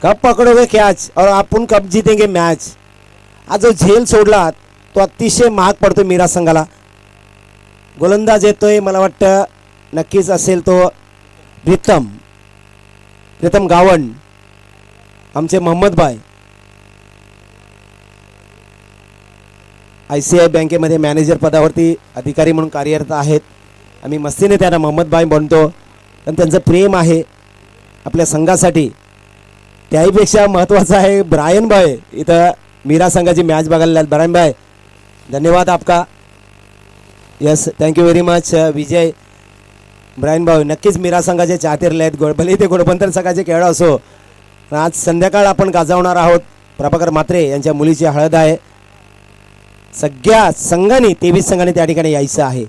कब पकडोगे कॅच और आपण कब जीतेंगे मॅच. हा जो झेल सोडला तो अतिशय महाग पडतो मीरा संघाला. गोलंदाज येतोय, मला वाटतं नक्कीच असेल तो प्रीतम गावंड, आमचे मोहम्मद भाई. ICICI बँकेमध्ये मॅनेजर पदावरती अधिकारी म्हणून कार्यरत आहेत. आम्ही मस्तीने त्यांना मोहम्मद भाई म्हणतो, पण त्यांचं प्रेम आहे आपल्या संघासाठी. त्याहीपेक्षा महत्त्वाचं आहे ब्रायन भाई, इथं मीरा संघाची मॅच बघायला. ब्रायन भाई धन्यवाद आपका. यस, थँक्यू व्हेरी मच विजय. ब्रायन भाऊ नक्कीच मीरा संघाचे चाहते आहेत, भले ते घोडबंदर संघाचे खेळ असो. आज संध्याकाळ आपण गाजवणार आहोत. प्रभाकर म्हात्रे यांच्या मुलीची हळद आहे. सगळ्या संघांनी 23 संघांनी त्या ठिकाणी यायचं आहे.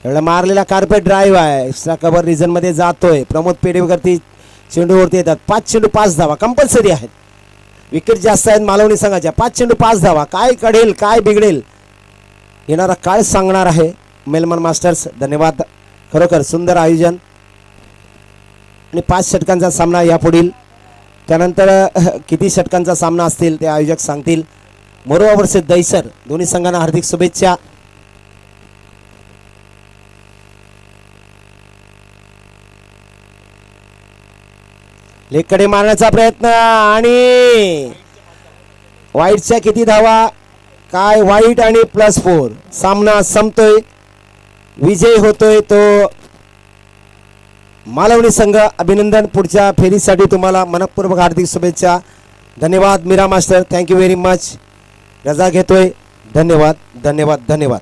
एवढा मारलेला कार्पेट ड्राईव्ह आहे, एक्स्ट्रा कव्हर रिझन मध्ये जातोय. प्रमोद पेडेवरती चेंडूवरती येतात. 5 चेंडू 5 धावा कंपल्सरी आहेत. विकेट जास्त आहेत मालवणी संघाच्या. 5 चेंडू 5 धावा. काय कळेल काय बिघडेल येणारा काळ सांगणार आहे. मेलमन मास्टर्स धन्यवाद खरोखर सुंदर आयोजन आणि 5 षटकांचा सामना यापुढील त्यानंतर किती षटकांचा सामना असतील ते आयोजक सांगतील. मोरोबा वर्सेस दहिसर दोन्ही संघांना हार्दिक शुभेच्छा. लेगकडे मारण्याचा प्रयत्न आणि वाईटच्या किती धावा काय वाईट आणि +4 सामना संपतोय. विजय होतोय तो मालवणी संघ. अभिनंदन. पुढच्या फेरीसाठी तुम्हाला मनपूर्वक हार्दिक शुभेच्छा. धन्यवाद Meera master. Thank you very much. रजा घेतोय. धन्यवाद धन्यवाद धन्यवाद.